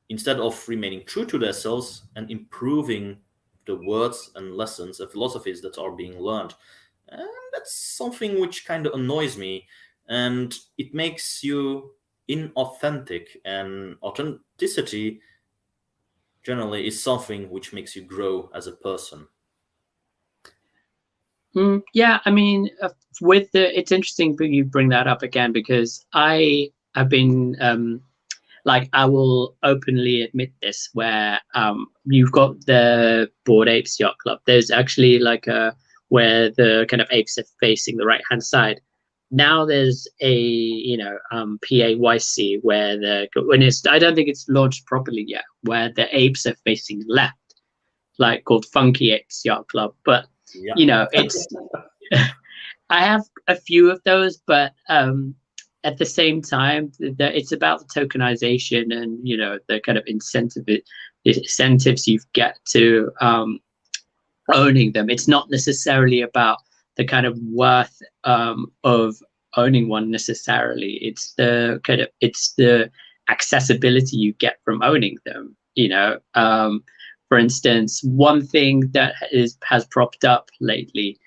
instead of remaining true to themselves and improving the words and lessons and philosophies that are being learned. And that's something which kind of annoys me, and it makes you inauthentic, and authenticity generally is something which makes you grow as a person. Yeah, I mean, it's interesting that you bring that up again, because I have been like, I will openly admit this, where you've got the Bored Apes Yacht Club. There's actually like where the kind of apes are facing the right hand side. Now there's a, you know, PAYC where I don't think it's launched properly yet, where the apes are facing left, like called Funky Apes Yacht Club. But Yeah. you know, it's I have a few of those, but at the same time, it's about the tokenization and, you know, the kind of incentives you get to owning them. It's not necessarily about the kind of worth of owning one necessarily. It's the accessibility you get from owning them. For instance, one thing that has propped up lately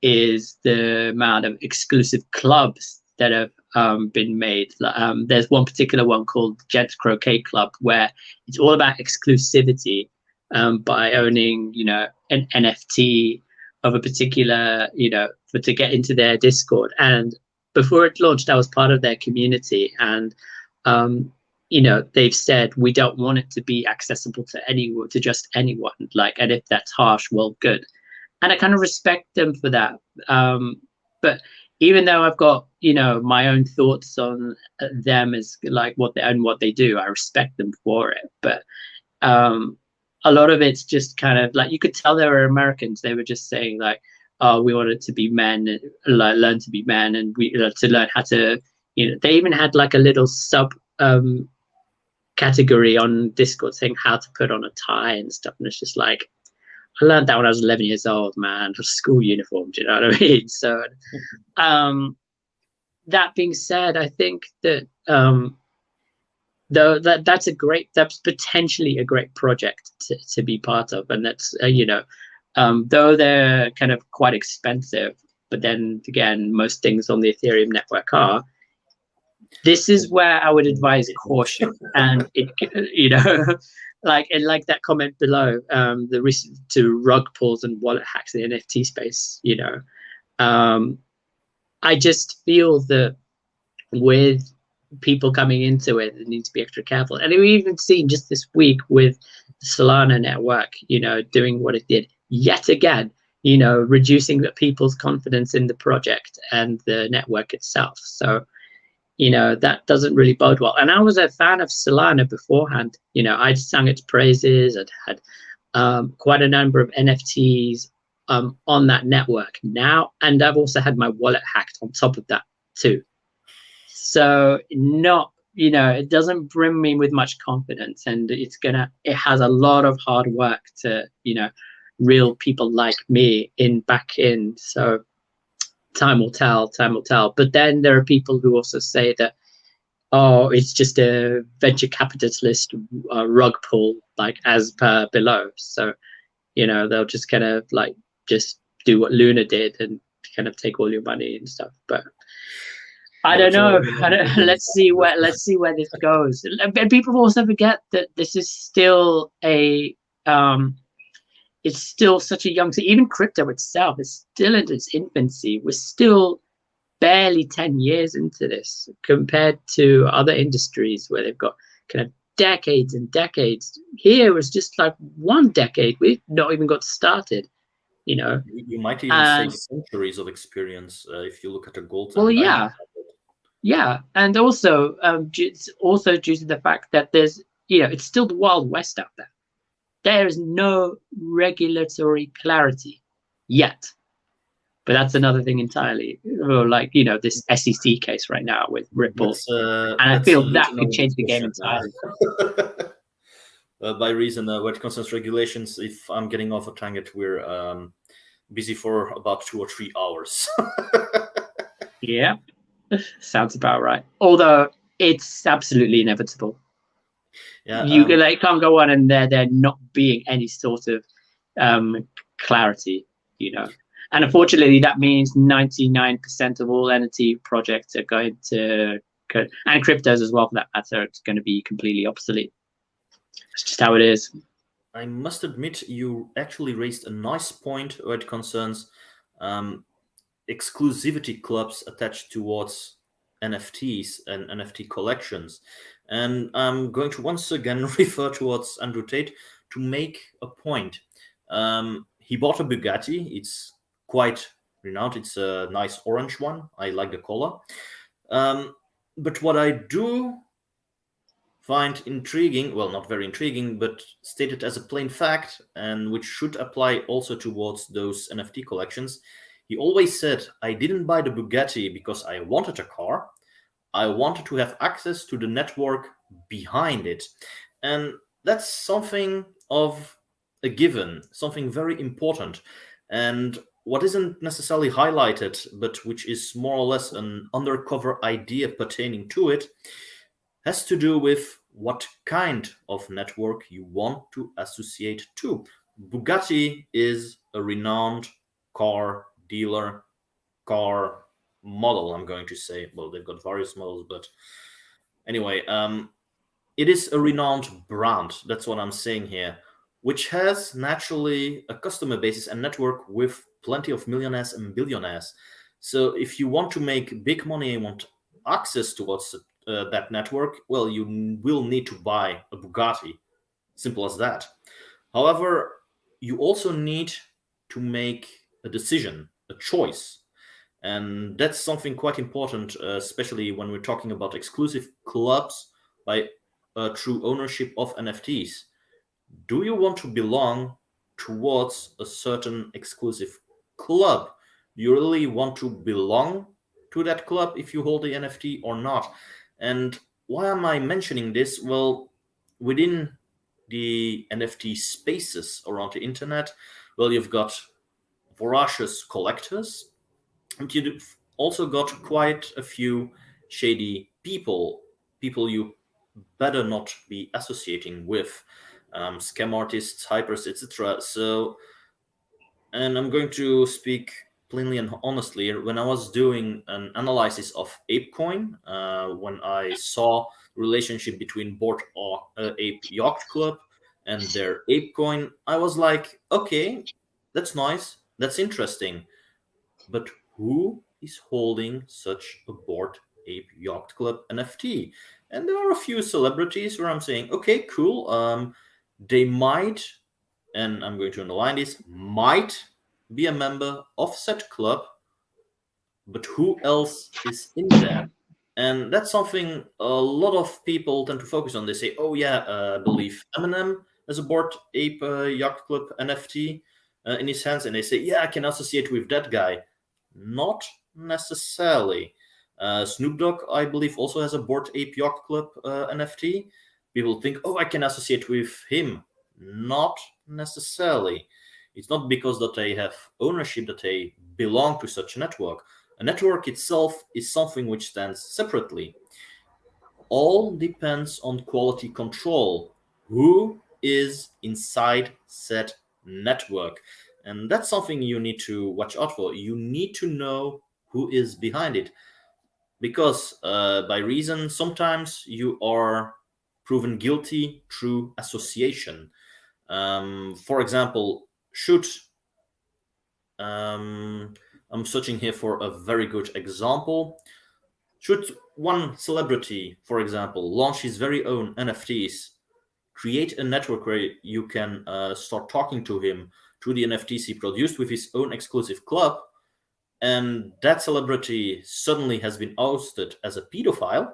is the amount of exclusive clubs that have been made. There's one particular one called Gents Croquet Club, where it's all about exclusivity by owning, an NFT of a particular, to get into their Discord. And before it launched, I was part of their community, and they've said we don't want it to be accessible to just anyone. And if that's harsh, well, good. And I kind of respect them for that. But even though I've got, my own thoughts on them as like what they do, I respect them for it. But a lot of it's just kind of like, you could tell they were Americans. They were just saying like, oh, we wanted to be men, and learn to be men, and we to learn how to, they even had like a little sub category on Discord saying how to put on a tie and stuff. And it's just like, I learned that when I was 11 years old, man. School uniform, do you know what I mean? So, that being said, I think that that's potentially a great project to be part of, and that's though they're kind of quite expensive, but then again, most things on the Ethereum network are. This is where I would advise caution, and like that comment below, the recent to rug pulls and wallet hacks in the NFT space. I just feel that with people coming into it, they need to be extra careful. And we've even seen just this week with the Solana network, doing what it did yet again, reducing people's confidence in the project and the network itself. So, that doesn't really bode well. And I was a fan of Solana beforehand. I'd sung its praises. I'd had quite a number of NFTs on that network now. And I've also had my wallet hacked on top of that too. So it doesn't bring me with much confidence. And it has a lot of hard work to, real people like me back in. So time will tell. But then there are people who also say that, oh, it's just a venture capitalist rug pull, like as per below. So, they'll just kind of like just do what Luna did and kind of take all your money and stuff. But I don't know. Let's see where this goes. And people also forget that this is still it's still such a young. So even crypto itself is still in its infancy. We're still barely 10 years into this compared to other industries where they've got kind of decades and decades. Here was just like 1 decade. We've not even got started. You might even say centuries of experience if you look at a gold. Well, yeah, and also it's also due to the fact that there's it's still the Wild West out there. There is no regulatory clarity yet, but that's another thing entirely. Like this SEC case right now with Ripple, and I feel that could change the game entirely. By reason when it concerns regulations, if I'm getting off a tangent, we're busy for about 2 or 3 hours. Yeah, sounds about right. Although it's absolutely inevitable. Yeah, you can't go on and there not being any sort of clarity, And unfortunately, that means 99% of all NFT projects are going to, and cryptos as well for that matter, it's going to be completely obsolete. It's just how it is. I must admit, you actually raised a nice point where it concerns exclusivity clubs attached towards NFTs and NFT collections. And I'm going to once again refer towards Andrew Tate to make a point. He bought a Bugatti. It's quite renowned. It's a nice orange one. I like the color. But what I do find intriguing, well, not very intriguing, but stated as a plain fact, and which should apply also towards those NFT collections, he always said, I didn't buy the Bugatti because I wanted a car. I wanted to have access to the network behind it. And that's something of a given, something very important. And what isn't necessarily highlighted, but which is more or less an undercover idea pertaining to it, has to do with what kind of network you want to associate to. Bugatti is a renowned car dealer, car model, I'm going to say. Well, they've got various models, but anyway, it is a renowned brand. That's what I'm saying here, which has naturally a customer basis and network with plenty of millionaires and billionaires. So if you want to make big money and want access towards that network, well, you will need to buy a Bugatti. Simple as that. However, you also need to make a decision, a choice. And that's something quite important, especially when we're talking about exclusive clubs by true ownership of NFTs. Do you want to belong towards a certain exclusive club? You really want to belong to that club if you hold the NFT or not? And why am I mentioning this? Well, within the NFT spaces around the internet, well, you've got voracious collectors, and you've also got quite a few shady people you better not be associating with, scam artists, hypers, etc. So, and I'm going to speak plainly and honestly. When I was doing an analysis of ApeCoin, when I saw the relationship between Bored Ape Yacht Club and their ApeCoin, I was like, okay, that's nice, that's interesting, but who is holding such a Bored Ape Yacht Club NFT? And there are a few celebrities where I'm saying, okay, cool. They might, and I'm going to underline this, might be a member of said club, but who else is in there? And that's something a lot of people tend to focus on. They say, oh, yeah, I believe Eminem has a Bored Ape Yacht Club NFT in his hands. And they say, yeah, I can associate with that guy. Not necessarily. Snoop Dogg, I believe, also has a Bored Ape Yacht Club NFT. People think, oh, I can associate with him. Not necessarily. It's not because that they have ownership that they belong to such a network. A network itself is something which stands separately. All depends on quality control. Who is inside said network? And that's something you need to watch out for. You need to know who is behind it. Because by reason, sometimes you are proven guilty through association. For example, should I'm searching here for a very good example. Should one celebrity, for example, launch his very own NFTs, create a network where you can start talking to him through the NFTs he produced with his own exclusive club, and that celebrity suddenly has been ousted as a pedophile,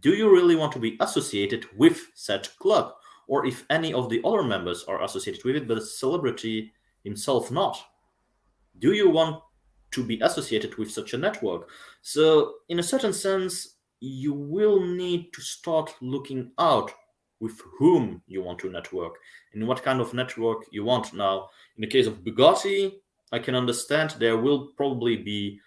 do you really want to be associated with said club? Or if any of the other members are associated with it, but the celebrity himself not? Do you want to be associated with such a network? So, in a certain sense, you will need to start looking out with whom you want to network and what kind of network you want. Now, in the case of Bugatti, I can understand there will probably be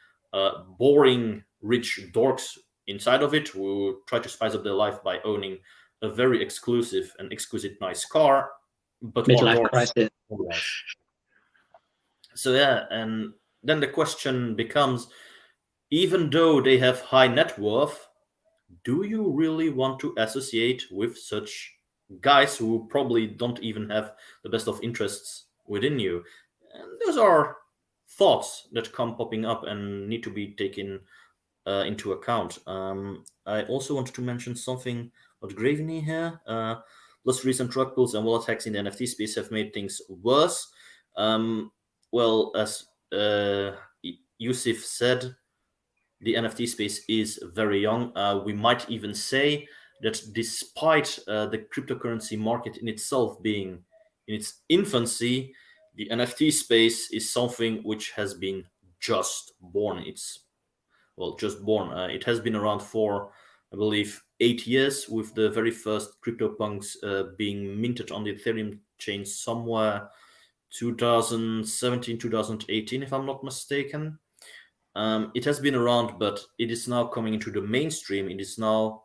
boring, rich dorks inside of it who try to spice up their life by owning a very exclusive and exquisite nice car, but more Midlife dorks crisis. than less. So yeah, and then the question becomes, even though they have high net worth, do you really want to associate with such guys who probably don't even have the best of interests within you? And those are thoughts that come popping up and need to be taken into account. I also wanted to mention something about Graveny here. Plus, recent drug pulls and wallet hacks in the NFT space have made things worse. Um, well, as Youssif said, the NFT space is very young. We might even say that despite the cryptocurrency market in itself being in its infancy, the NFT space is something which has been just born. It's well, just born. It has been around for, I believe, 8 years, with the very first CryptoPunks being minted on the Ethereum chain somewhere 2017, 2018, if I'm not mistaken. It has been around, but it is now coming into the mainstream. It is now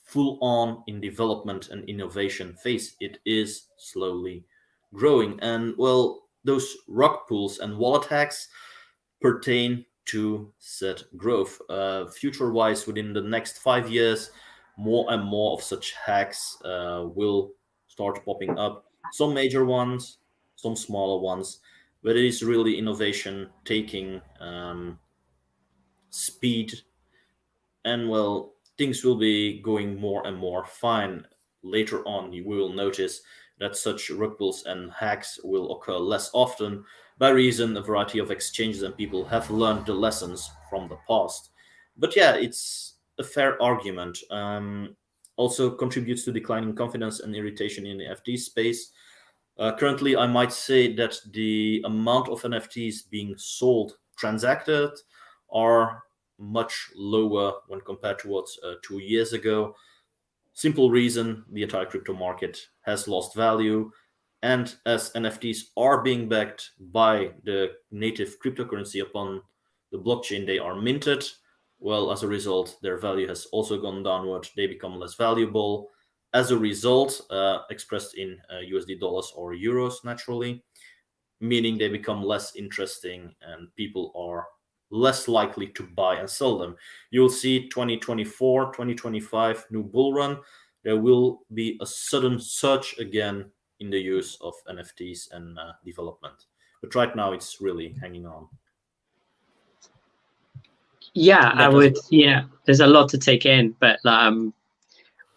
full on in development and innovation phase. It is slowly growing. And well, those rug pulls and wallet hacks pertain to said growth. Future wise, within the next 5 years, more and more of such hacks will start popping up. Some major ones, some smaller ones, but it is really innovation taking speed, and well, things will be going more and more fine. Later on, you will notice that such ripples and hacks will occur less often, by reason a variety of exchanges and people have learned the lessons from the past. But yeah, it's a fair argument. Also contributes to declining confidence and irritation in the FT space. Currently, I might say that the amount of NFTs being sold, transacted, are much lower when compared to what 2 years ago. Simple reason, the entire crypto market has lost value. And as NFTs are being backed by the native cryptocurrency upon the blockchain they are minted, well, as a result, their value has also gone downward. They become less valuable. As a result, expressed in USD dollars or euros, naturally, meaning they become less interesting and people are less likely to buy and sell them. You'll see 2024, 2025 new bull run, there will be a sudden surge again in the use of NFTs and development. But right now it's really hanging on. Yeah, I would. Yeah, there's a lot to take in, but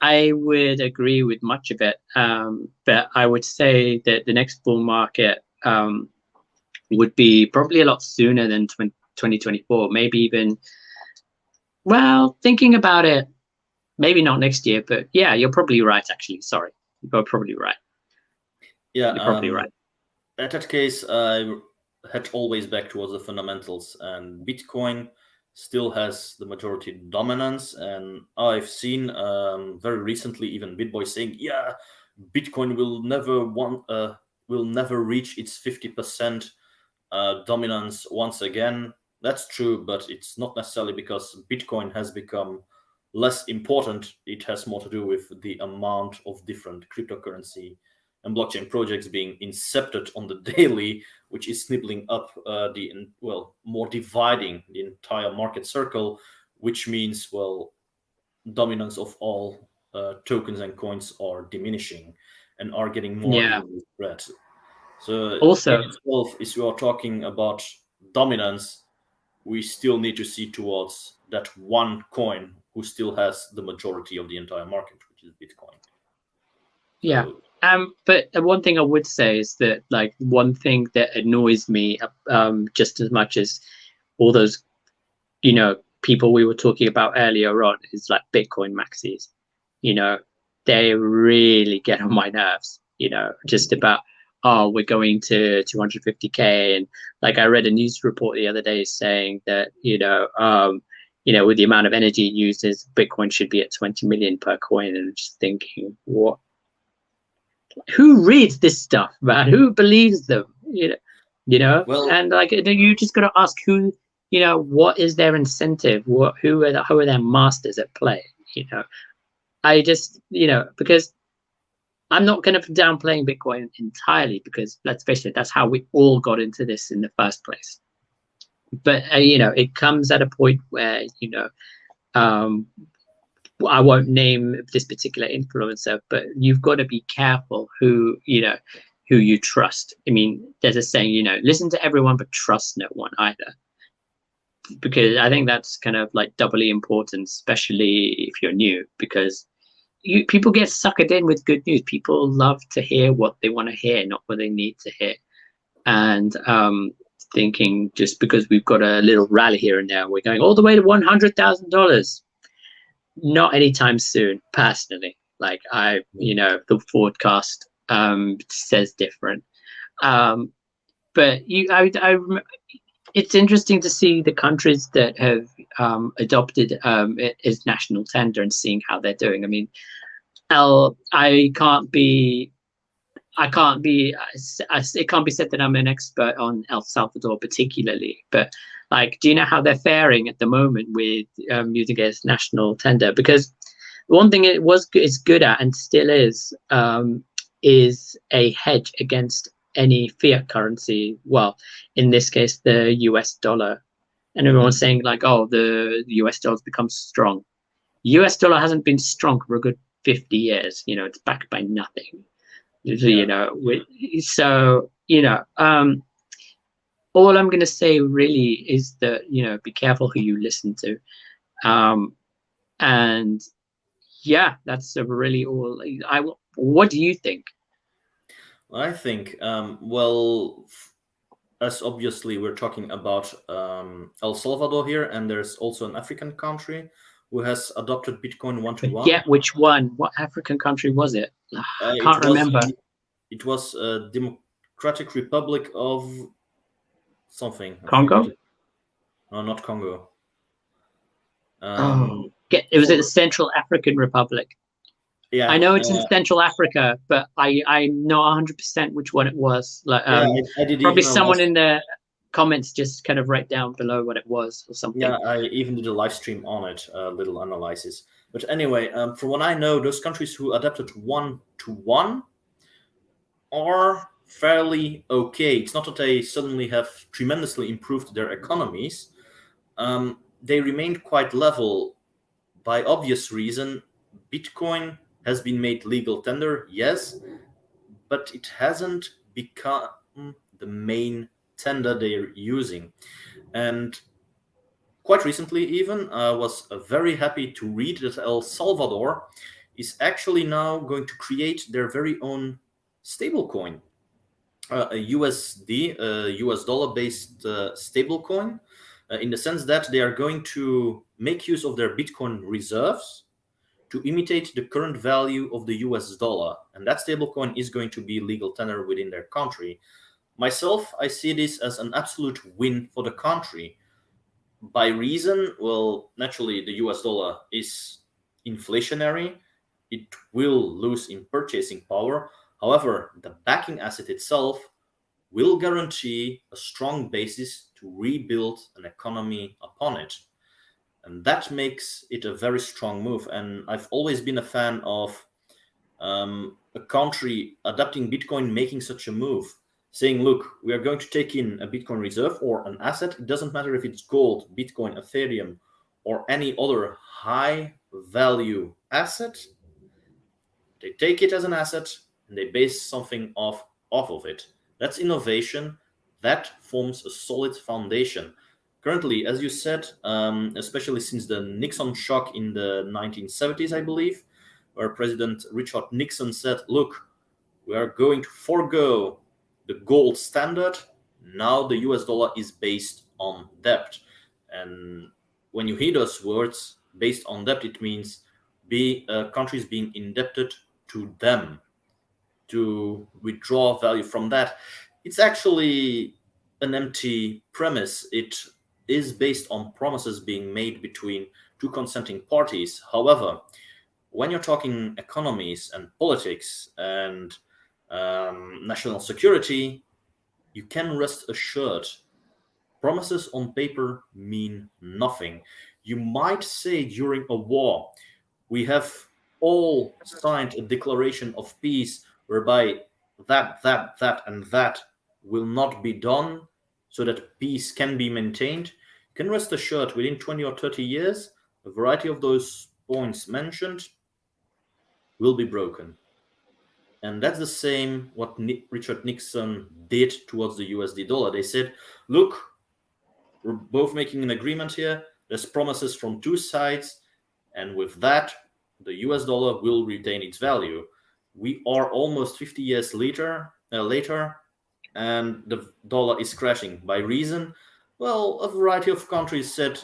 I would agree with much of it. But I would say that the next bull market would be probably a lot sooner than 2024, maybe even, well, thinking about it, maybe not next year, but yeah, you're probably right, actually. Sorry, you're probably right. Yeah, you're probably right. At that case, I had always back towards the fundamentals, and Bitcoin still has the majority dominance. And I've seen very recently even BitBoy saying, yeah, Bitcoin will never reach its 50% dominance once again. That's true, but it's not necessarily because Bitcoin has become less important. It has more to do with the amount of different cryptocurrency and blockchain projects being incepted on the daily, which is snibbling up more dividing the entire market circle, which means, well, dominance of all tokens and coins are diminishing and are getting more evenly spread. So also, itself, if you are talking about dominance, we still need to see towards that one coin who still has the majority of the entire market, which is Bitcoin. Yeah. But one thing I would say is that, like, one thing that annoys me just as much as all those, people we were talking about earlier on is like Bitcoin maxis. They really get on my nerves, just about, oh, we're going to 250K. And like, I read a news report the other day saying that, with the amount of energy it uses, Bitcoin should be at 20 million per coin. And I'm just thinking, what? Who reads this stuff, man? Who believes them? Well, and like, you just got to ask who, what is their incentive? Who are their masters at play? I just, because I'm not going to downplaying Bitcoin entirely, because let's face it, that's how we all got into this in the first place. But it comes at a point where I won't name this particular influencer, but you've got to be careful who you trust. I mean, there's a saying, listen to everyone, but trust no one either. Because I think that's kind of like doubly important, especially if you're new, because people get suckered in with good news. People love to hear what they want to hear, not what they need to hear. And thinking just because we've got a little rally here and there, we're going all the way to $100,000. Not anytime soon, personally. Like, the forecast says different. But it's interesting to see the countries that have adopted it as national tender and seeing how they're doing. I mean, I can't be I can't be. It can't be said that I'm an expert on El Salvador particularly, but like, do you know how they're faring at the moment with using it as national tender? Because one thing it is good at and still is a hedge against any fiat currency. Well, in this case, the US dollar. And everyone's saying like, oh, the US dollar's become strong. US dollar hasn't been strong for a good 50 years. You know, it's backed by nothing. You Yeah. know, so you know, all I'm going to say really is that, you know, be careful who you listen to. And yeah, that's really all. What do you think? I think, well, as obviously we're talking about El Salvador here, and there's also an African country who has adopted Bitcoin one to one. Forget which one. What African country was it? I It can't was remember. it was Democratic Republic of something. I forget Congo? it. No, not Congo. Oh, it was in For Central African Republic. I yeah, know it's in Central Africa, but I know 100% which one it was. Like, yeah. I did probably even a live, someone in the comments just kind of write down below what it was or something. yeah. I even did a live stream on it, a little analysis. But anyway, from what I know, those countries who adapted one to one are fairly okay. It's not that they suddenly have tremendously improved their economies. They remained quite level. By obvious reason, Bitcoin has been made legal tender, yes, but it hasn't become the main tender they're using. And quite recently, even, I was very happy to read that El Salvador is actually now going to create their very own stablecoin, a USD, US dollar based stablecoin, in the sense that they are going to make use of their Bitcoin reserves to imitate the current value of the US dollar. And that stablecoin is going to be legal tender within their country. Myself, I see this as an absolute win for the country. By reason, well, naturally, the US dollar is inflationary. It will lose in purchasing power. However, the backing asset itself will guarantee a strong basis to rebuild an economy upon it. And that makes it a very strong move. And I've always been a fan of a country adopting Bitcoin, making such a move, saying, look, we are going to take in a Bitcoin reserve or an asset. It doesn't matter if it's gold, Bitcoin, Ethereum, or any other high value asset. They take it as an asset and they base something off of it. That's innovation. That forms a solid foundation. Currently, as you said, especially since the Nixon shock in the 1970s, I believe, where President Richard Nixon said, look, we are going to forego the gold standard. Now the US dollar is based on debt. And when you hear those words, based on debt, it means countries being indebted to them to withdraw value from that. It's actually an empty premise. It is based on promises being made between two consenting parties. However, when you're talking economies and politics and national security, you can rest assured promises on paper mean nothing. You might say during a war, we have all signed a declaration of peace whereby and that will not be done so that peace can be maintained. You can rest assured within 20 or 30 years, a variety of those points mentioned will be broken. And that's the same what Richard Nixon did towards the USD dollar. They said, look, we're both making an agreement here. There's promises from two sides. And with that, the US dollar will retain its value. We are almost 50 years later, and the dollar is crashing. By reason, well, a variety of countries said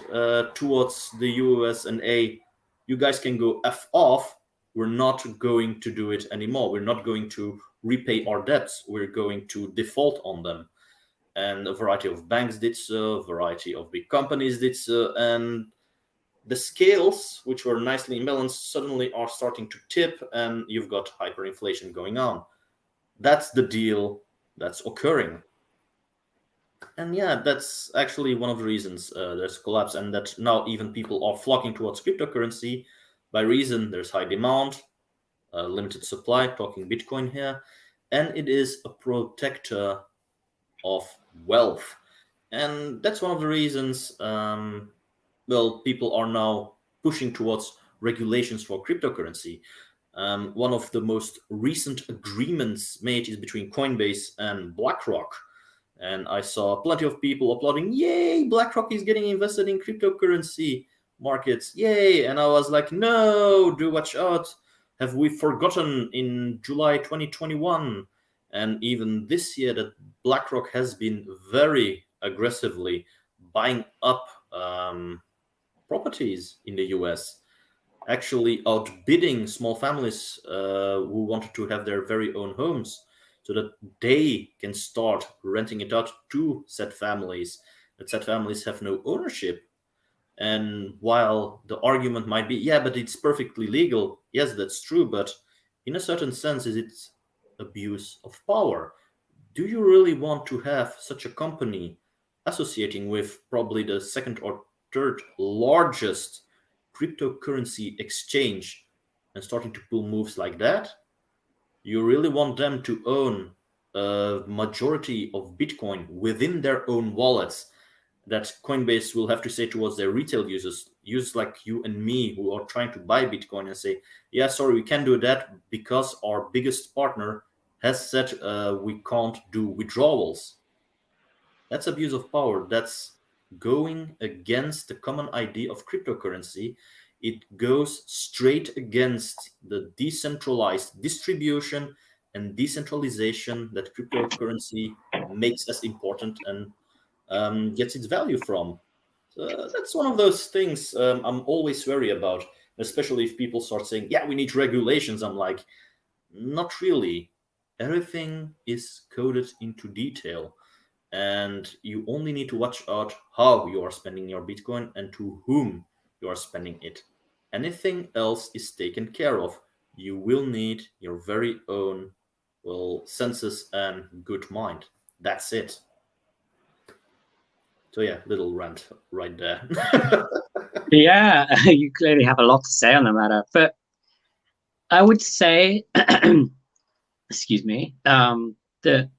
towards the US and A, you guys can go F off. We're not going to do it anymore. We're not going to repay our debts. We're going to default on them. And a variety of banks did so, a variety of big companies did so, and the scales, which were nicely imbalanced, suddenly are starting to tip, and you've got hyperinflation going on. That's the deal that's occurring. And yeah, that's actually one of the reasons there's a collapse, and that now even people are flocking towards cryptocurrency by reason there's high demand, limited supply, talking Bitcoin here, and it is a protector of wealth. And that's one of the reasons, well, people are now pushing towards regulations for cryptocurrency. One of the most recent agreements made is between Coinbase and BlackRock. And I saw plenty of people applauding, yay, BlackRock is getting invested in cryptocurrency markets, yay. And I was like, no, do watch out. Have we forgotten in July 2021 and even this year that BlackRock has been very aggressively buying up properties in the US, actually outbidding small families who wanted to have their very own homes so that they can start renting it out to said families, that said families have no ownership. And while the argument might be, yeah, but it's perfectly legal, yes, that's true, but in a certain sense, is it abuse of power? Do you really want to have such a company associating with probably the second or third largest cryptocurrency exchange and starting to pull moves like that? You really want them to own a majority of Bitcoin within their own wallets that Coinbase will have to say towards their retail users like you and me who are trying to buy Bitcoin and say, yeah, sorry, we can't do that because our biggest partner has said we can't do withdrawals. That's abuse of power. That's going against the common idea of cryptocurrency. It goes straight against the decentralized distribution and decentralization that cryptocurrency makes as important and gets its value from. So that's one of those things I'm always wary about, especially if people start saying, yeah, we need regulations. I'm like, not really. Everything is coded into detail, and you only need to watch out how you are spending your Bitcoin and to whom you are spending it. Anything else is taken care of. You will need your very own, well, senses and good mind. That's it. So yeah, little rant right there. Yeah, you clearly have a lot to say on the matter, but I would say, excuse me, the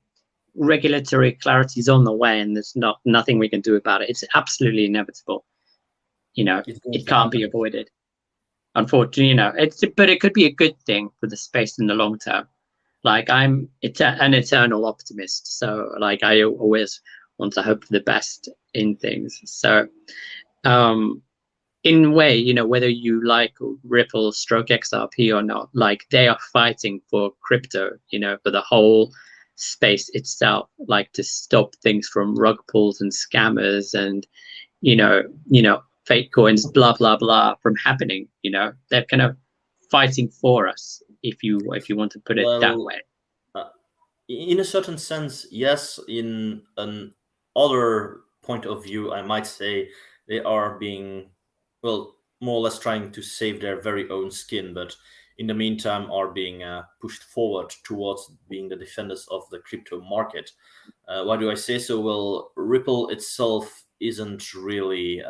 regulatory clarity is on the way, and there's nothing we can do about it. It's absolutely inevitable. You know, it can't be avoided. Unfortunately, you know, but it could be a good thing for the space in the long term. Like I'm an eternal optimist, so like I always want to hope for the best in things. So, in a way, you know, whether you like Ripple stroke XRP or not, like they are fighting for crypto, you know, for the whole space itself, like to stop things from rug pulls and scammers and, you know, fake coins, blah, blah, blah from happening. You know, they're kind of fighting for us, if you want to put it that way. In a certain sense, yes. In an other point of view, I might say they are being, well, more or less trying to save their very own skin, but in the meantime are being pushed forward towards being the defenders of the crypto market. Why do I say so? Well, Ripple itself isn't really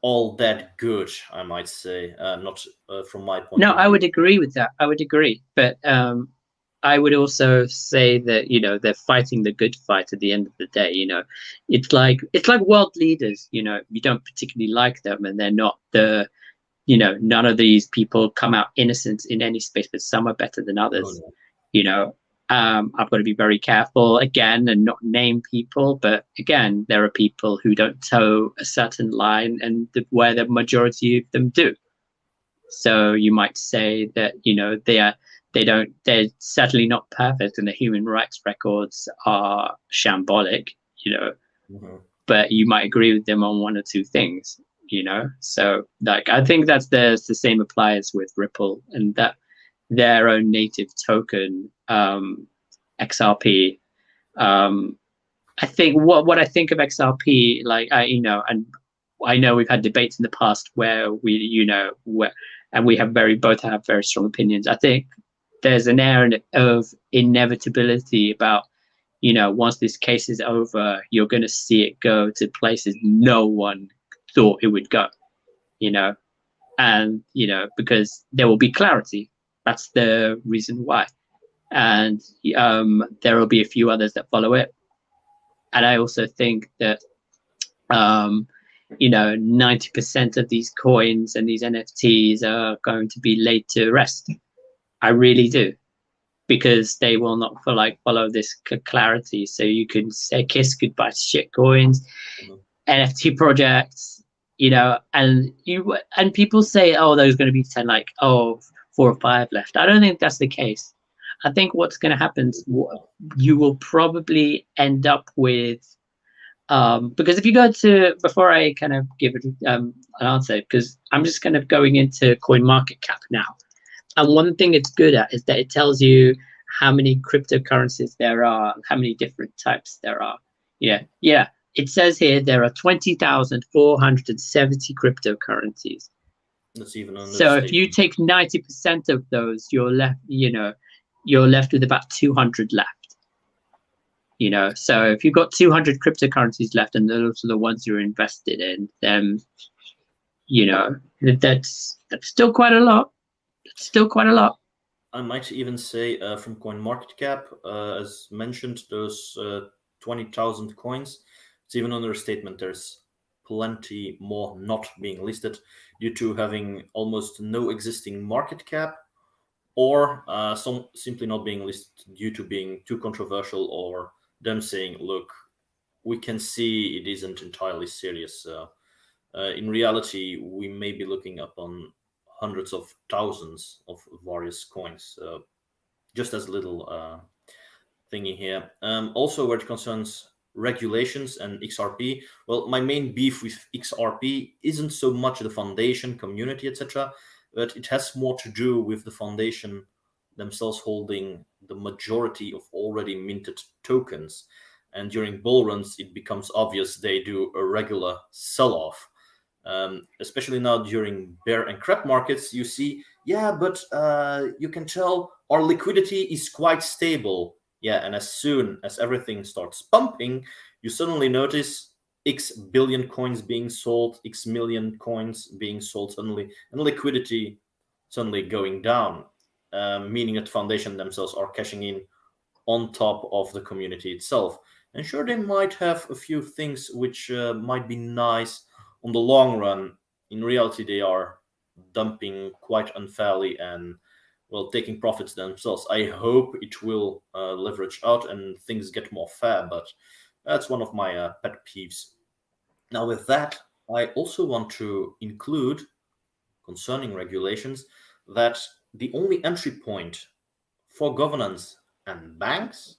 all that good, I might say, not from my point of view. No, I would agree with that. I would agree. But I would also say that, you know, they're fighting the good fight at the end of the day. You know, it's like world leaders, you know, you don't particularly like them and they're not the, you know, none of these people come out innocent in any space, but some are better than others. Oh, yeah. You know, I've got to be very careful again and not name people, but again, there are people who don't toe a certain line and where the majority of them do. So you might say that, you know, they're certainly not perfect and the human rights records are shambolic, you know, but you might agree with them on one or two things, you know. So like, I think that's the same applies with Ripple and that their own native token, XRP. I think what I think of XRP, like you know, and I know we've had debates in the past where we, you know, and we have both have very strong opinions. I think there's an air of inevitability about, once this case is over, you're going to see it go to places no one thought it would go, and, because there will be clarity. That's the reason why. And there will be a few others that follow it. And I also think that, 90% of these coins and these NFTs are going to be laid to rest. I really do, because they will not follow this clarity. So you can say kiss goodbye to shit coins, NFT projects, and people say, oh, there's going to be 10, 4 or 5 left. I don't think that's the case. I think what's going to happen is you will probably end up with, because if you go to, before I kind of give it an answer, because I'm just kind of going into CoinMarketCap now. And one thing it's good at is that it tells you how many cryptocurrencies there are, how many different types there are. Yeah. It says here there are 20,470 cryptocurrencies. That's even on. So if you take 90% of those, you're left with about 200 left. So if you've got 200 cryptocurrencies left, and those are the ones you're invested in, then that's still quite a lot. It's still quite a lot. I might even say from CoinMarketCap, as mentioned, those 20,000 coins, it's even under a statement. There's plenty more not being listed due to having almost no existing market cap, or some simply not being listed due to being too controversial, or them saying, look, we can see it isn't entirely serious. In reality, we may be looking upon hundreds of thousands of various coins, just as little thingy here. Also, where it concerns regulations and XRP, well, my main beef with XRP isn't so much the foundation, community, etc., but it has more to do with the foundation themselves holding the majority of already minted tokens. And during bull runs, it becomes obvious they do a regular sell-off. Especially now during bear and crap markets, you see, but you can tell our liquidity is quite stable. Yeah, and as soon as everything starts pumping, you suddenly notice X billion coins being sold, X million coins being sold suddenly, and liquidity suddenly going down, meaning that foundation themselves are cashing in on top of the community itself. And sure, they might have a few things which might be nice on the long run. In reality, they are dumping quite unfairly and, well, taking profits themselves. I hope it will leverage out and things get more fair, but that's one of my pet peeves. Now, with that, I also want to include, concerning regulations, that the only entry point for governance and banks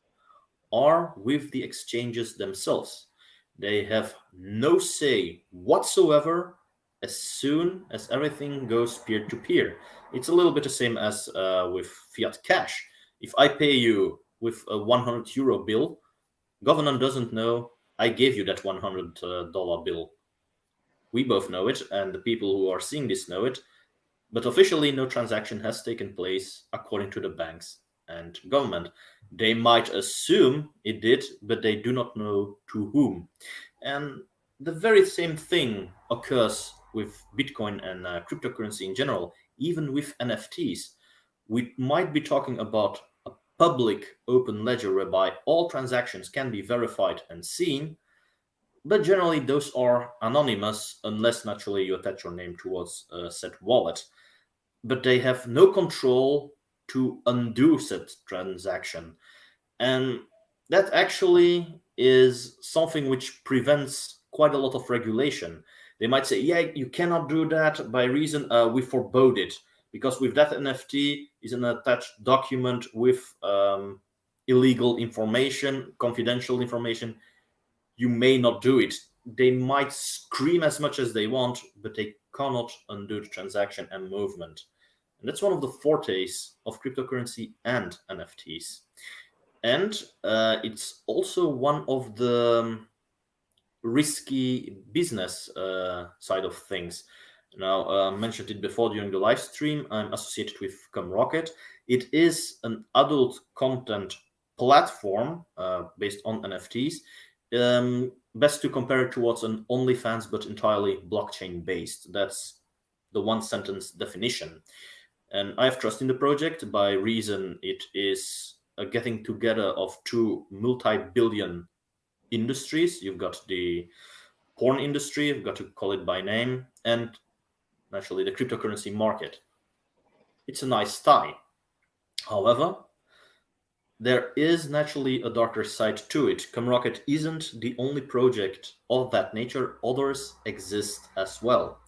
are with the exchanges themselves. They have no say whatsoever as soon as everything goes peer-to-peer. It's a little bit the same as with fiat cash. If I pay you with a €100 bill, government doesn't know I gave you that $100 bill. We both know it, and the people who are seeing this know it, but officially no transaction has taken place according to the banks and government. They might assume it did, but they do not know to whom. And the very same thing occurs with Bitcoin and cryptocurrency in general, even with NFTs. We might be talking about a public open ledger whereby all transactions can be verified and seen, but generally those are anonymous unless naturally you attach your name towards a said wallet. But they have no control to undo said transaction. And that actually is something which prevents quite a lot of regulation. They might say, you cannot do that by reason we forbade it, because with that NFT is an attached document with illegal information, confidential information. You may not do it. They might scream as much as they want, but they cannot undo the transaction and movement. And that's one of the fortes of cryptocurrency and NFTs. And it's also one of the risky business side of things. Now, mentioned it before during the live stream, I'm associated with Gumroad. It is an adult content platform based on NFTs. Best to compare it towards an OnlyFans, but entirely blockchain based. That's the one sentence definition. And I have trust in the project by reason it is a getting together of two multi-billion industries. You've got the porn industry, you've got to call it by name, and naturally the cryptocurrency market. It's a nice tie. However, there is naturally a darker side to it. Cumrocket isn't the only project of that nature, others exist as well.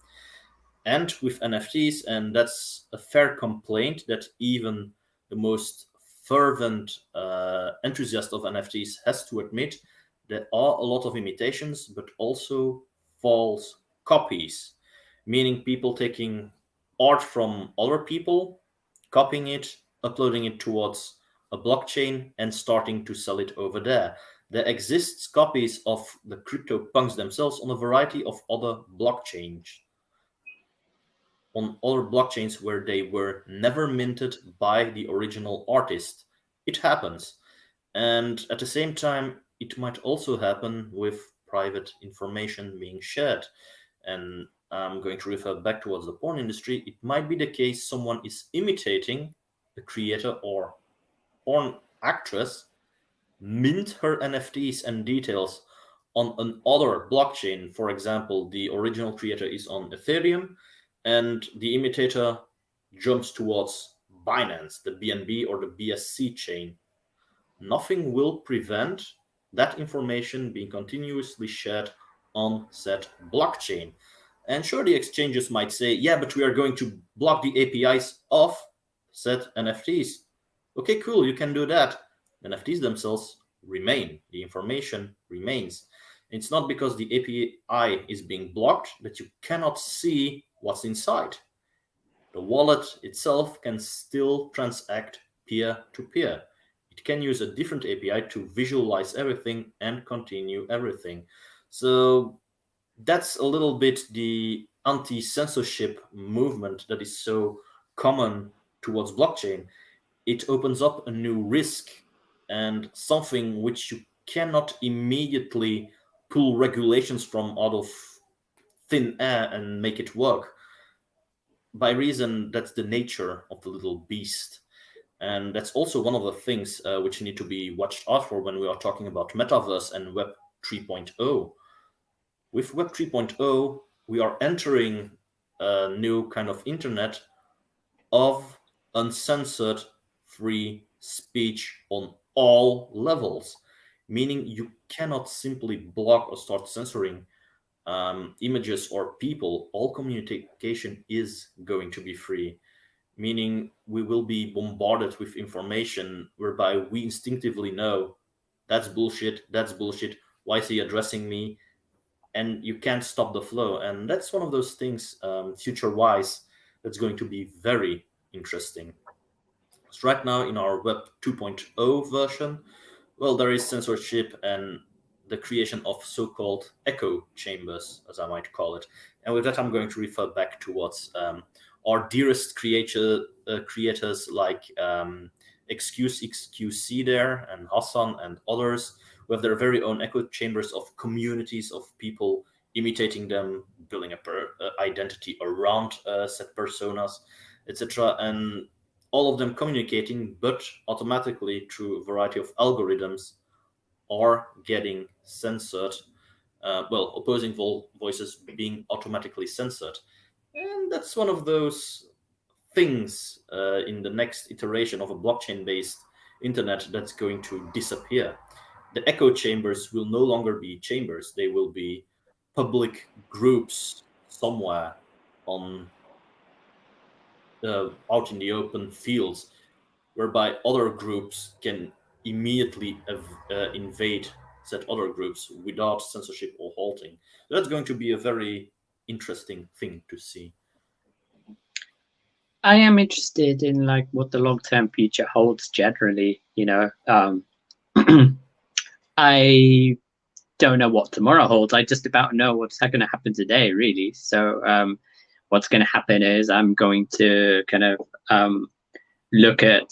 And with NFTs, and that's a fair complaint that even the most fervent enthusiast of NFTs has to admit, there are a lot of imitations, but also false copies, meaning people taking art from other people, copying it, uploading it towards a blockchain, and starting to sell it over there. There exists copies of the CryptoPunks themselves on a variety of other blockchains, where they were never minted by the original artist. It happens. And at the same time, it might also happen with private information being shared. And I'm going to refer back towards the porn industry. It might be the case someone is imitating a creator or porn actress, mint her NFTs and details on another blockchain. For example, the original creator is on Ethereum, and the imitator jumps towards Binance, the BNB or the BSC chain. Nothing will prevent that information being continuously shared on said blockchain. And sure, the exchanges might say, yeah, but we are going to block the APIs of said NFTs. Okay, cool, you can do that. NFTs themselves remain, the information remains. It's not because the API is being blocked that you cannot see what's inside. The wallet itself can still transact peer-to-peer. It can use a different API to visualize everything and continue everything. So that's a little bit the anti-censorship movement that is so common towards blockchain. It opens up a new risk and something which you cannot immediately pull regulations from out of thin air and make it work. By reason, that's the nature of the little beast. And that's also one of the things which need to be watched out for when we are talking about metaverse and Web 3.0. With Web 3.0, we are entering a new kind of internet of uncensored free speech on all levels, meaning you cannot simply block or start censoring images or people. All communication is going to be free, meaning we will be bombarded with information whereby we instinctively know that's bullshit, why is he addressing me? And you can't stop the flow. And that's one of those things, future-wise, that's going to be very interesting. So right now in our Web 2.0 version, well, there is censorship and the creation of so-called echo chambers, as I might call it. And with that, I'm going to refer back towards our dearest creators like Excuse XQC there, and Hassan and others, who have their very own echo chambers of communities of people imitating them, building a identity around set personas, etc. And all of them communicating, but automatically through a variety of algorithms are getting censored. Opposing voices being automatically censored. And that's one of those things in the next iteration of a blockchain-based internet that's going to disappear. The echo chambers will no longer be chambers. They will be public groups somewhere on out in the open fields, whereby other groups can immediately invade said other groups without censorship or halting. That's going to be a very interesting thing to see. I am interested in like what the long-term future holds generally. I don't know what tomorrow holds. I just about know what's going to happen today, really. So what's going to happen is I'm going to kind of look at,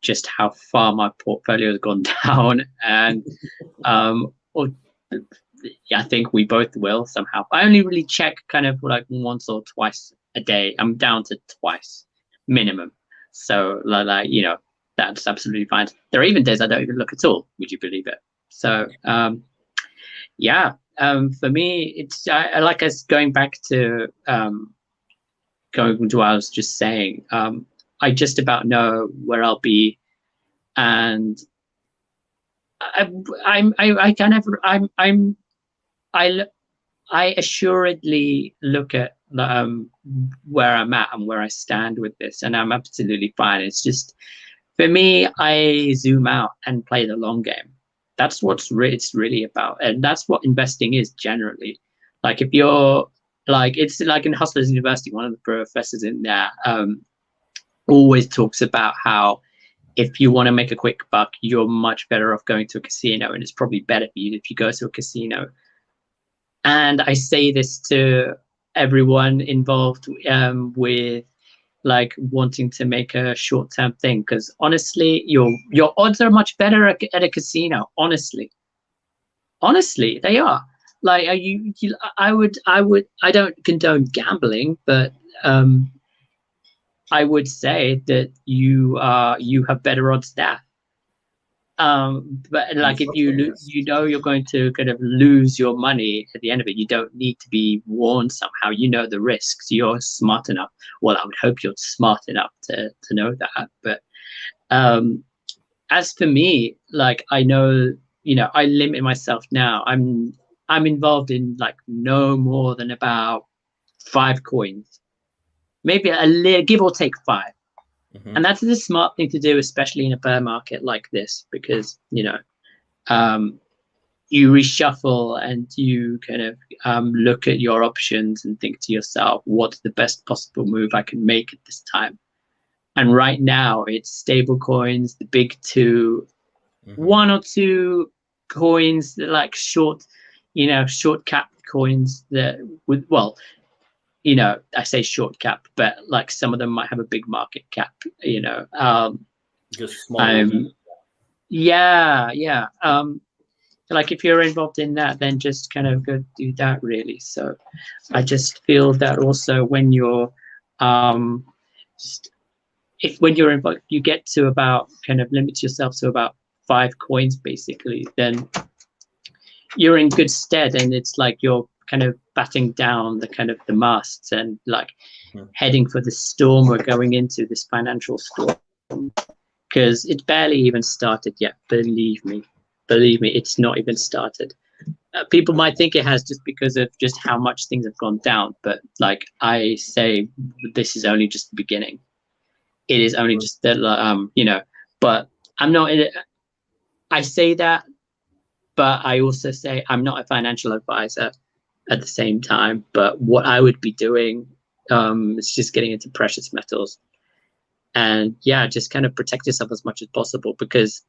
just how far my portfolio has gone down, and or I think we both will somehow. I only really check kind of like once or twice a day. I'm down to twice minimum. So like that's absolutely fine. There are even days I don't even look at all. Would you believe it? So yeah, for me, it's I like us going back to going to what I was just saying. I just about know where I'll be, and I assuredly look at where I'm at and where I stand with this, and I'm absolutely fine. It's just, for me, I zoom out and play the long game. That's what it's really about, and that's what investing is generally. Like if you're like, it's like in Hustlers University, one of the professors in there always talks about how if you want to make a quick buck, you're much better off going to a casino, and it's probably better for you if you go to a casino. And I say this to everyone involved with like wanting to make a short-term thing, because honestly, your odds are much better at a casino. Honestly, they are. Like I don't condone gambling, but I would say that you have better odds there. But like if you you're going to kind of lose your money at the end of it, you don't need to be warned somehow. You know the risks. You're smart enough. Well, I would hope you're smart enough to know that. But as for me, like I know, I limit myself now. I'm involved in like no more than about 5 coins, maybe give or take 5. Mm-hmm. And that's the smart thing to do, especially in a bear market like this, because you reshuffle and you kind of look at your options and think to yourself, what's the best possible move I can make at this time? And right now it's stable coins, the big 2, mm-hmm. 1 or 2 coins that like short cap coins that would, well, I say short cap, but like some of them might have a big market cap, just small. Yeah. Like if you're involved in that, then just kind of go do that really. So I just feel that also when you're when you're involved, you get to about kind of limit yourself to about 5 coins basically, then you're in good stead, and it's like you're kind of batting down the kind of the masts and like heading for the storm we're going into, this financial storm, because it's barely even started yet. Believe me, it's not even started. People might think it has just because of just how much things have gone down, but like I say, this is only just the beginning. It is only just that but I'm not in it. I say that, but I also say I'm not a financial advisor at the same time. But what I would be doing is just getting into precious metals, and just kind of protect yourself as much as possible, because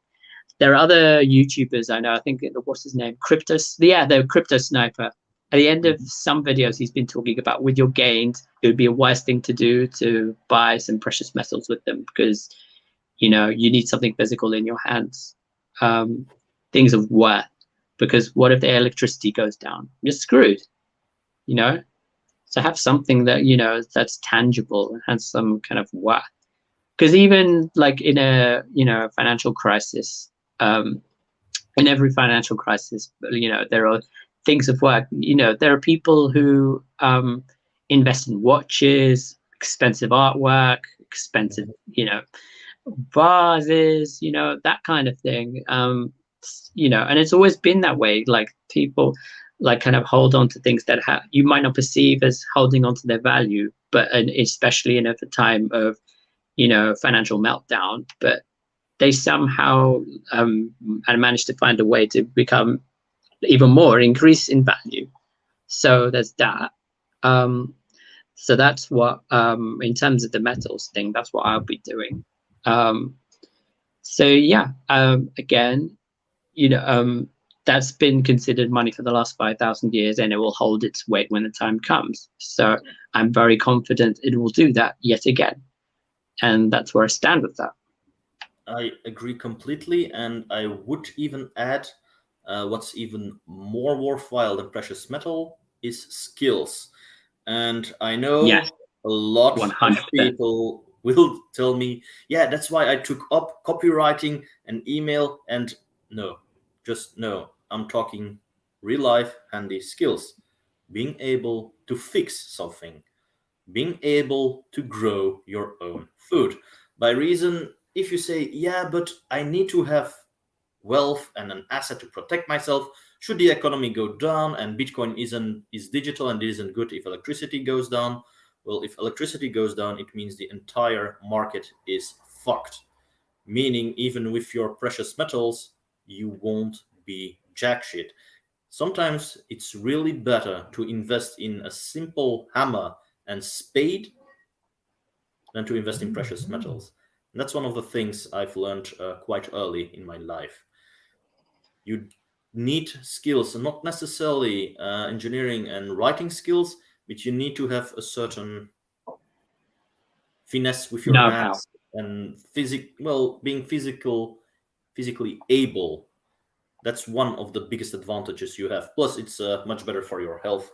there are other YouTubers I know. I think what's his name, the Crypto Sniper. At the end of some videos, he's been talking about with your gains, it would be a wise thing to do to buy some precious metals with them, because you need something physical in your hands, things of worth. Because what if the electricity goes down? You're screwed, So have something that that's tangible and has some kind of worth. Because even like in a financial crisis, in every financial crisis, there are things of work. There are people who invest in watches, expensive artwork, expensive vases, that kind of thing. And it's always been that way. Like people like kind of hold on to things that you might not perceive as holding on to their value, but especially in a time of financial meltdown, but they somehow managed to find a way to become even more increase in value. So there's that. So that's what in terms of the metals thing, that's what I'll be doing. So again, that's been considered money for the last 5,000 years, and it will hold its weight when the time comes. So I'm very confident it will do that yet again. And that's where I stand with that. I agree completely, and I would even add what's even more worthwhile than precious metal is skills. And I Yes, know a lot of 100%. people will tell me, yeah, that's why I took up copywriting and email. And no, just no, I'm talking real life handy skills. Being able to fix something, being able to grow your own food. By reason, if you say, yeah, but I need to have wealth and an asset to protect myself, should the economy go down and Bitcoin is digital and it isn't good if electricity goes down. Well, if electricity goes down, it means the entire market is fucked. Meaning, even with your precious metals, you won't be jack shit. Sometimes it's really better to invest in a simple hammer and spade than to invest in precious metals. And that's one of the things I've learned quite early in my life. You need skills, and not necessarily engineering and writing skills, but you need to have a certain finesse with your Know-how. hands and being physically able. That's one of the biggest advantages you have. Plus, it's much better for your health.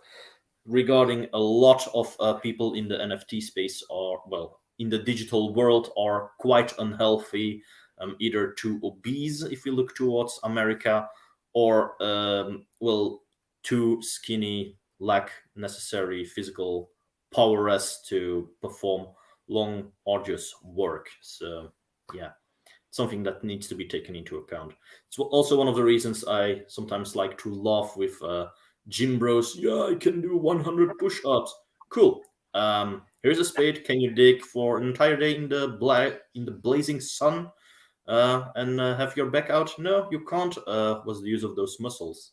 Regarding a lot of people in the NFT space are, well, in the digital world are quite unhealthy, either too obese if we look towards America, or well, too skinny, lack necessary physical prowess to perform long, arduous work. So, yeah, something that needs to be taken into account. It's also one of the reasons I sometimes like to laugh with gym bros. Yeah, I can do 100 push-ups. Cool. Here's a spade. Can you dig for an entire day in the blazing sun and have your back out? No, you can't. What's the use of those muscles?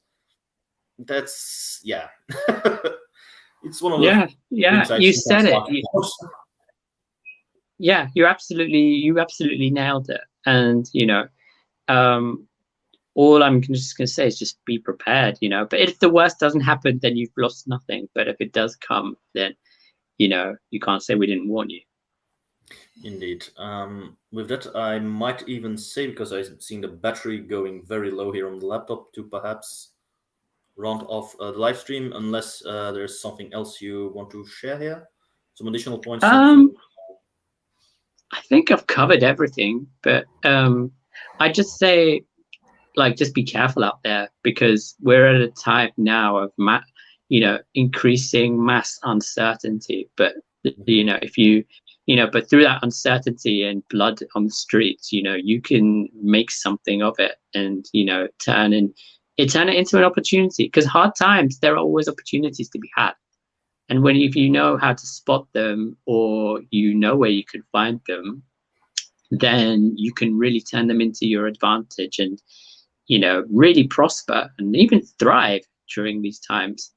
That's yeah. It's one of the Yeah, things I you sometimes said it. laugh about. Yeah, you absolutely nailed it. And um, all I'm just gonna say is just be prepared. But if the worst doesn't happen, then you've lost nothing. But if it does come, then you can't say we didn't warn you. Indeed. With that, I might even say, because I've seen the battery going very low here on the laptop, to perhaps round off the live stream, unless there's something else you want to share here. Some additional points, something. I think I've covered everything, but I just say, just be careful out there, because we're at a time now of increasing mass uncertainty. But if but through that uncertainty and blood on the streets, you can make something of it, and turn it into an opportunity. Because hard times, there are always opportunities to be had. And if you know how to spot them, or where you can find them, then you can really turn them into your advantage, and really prosper and even thrive during these times.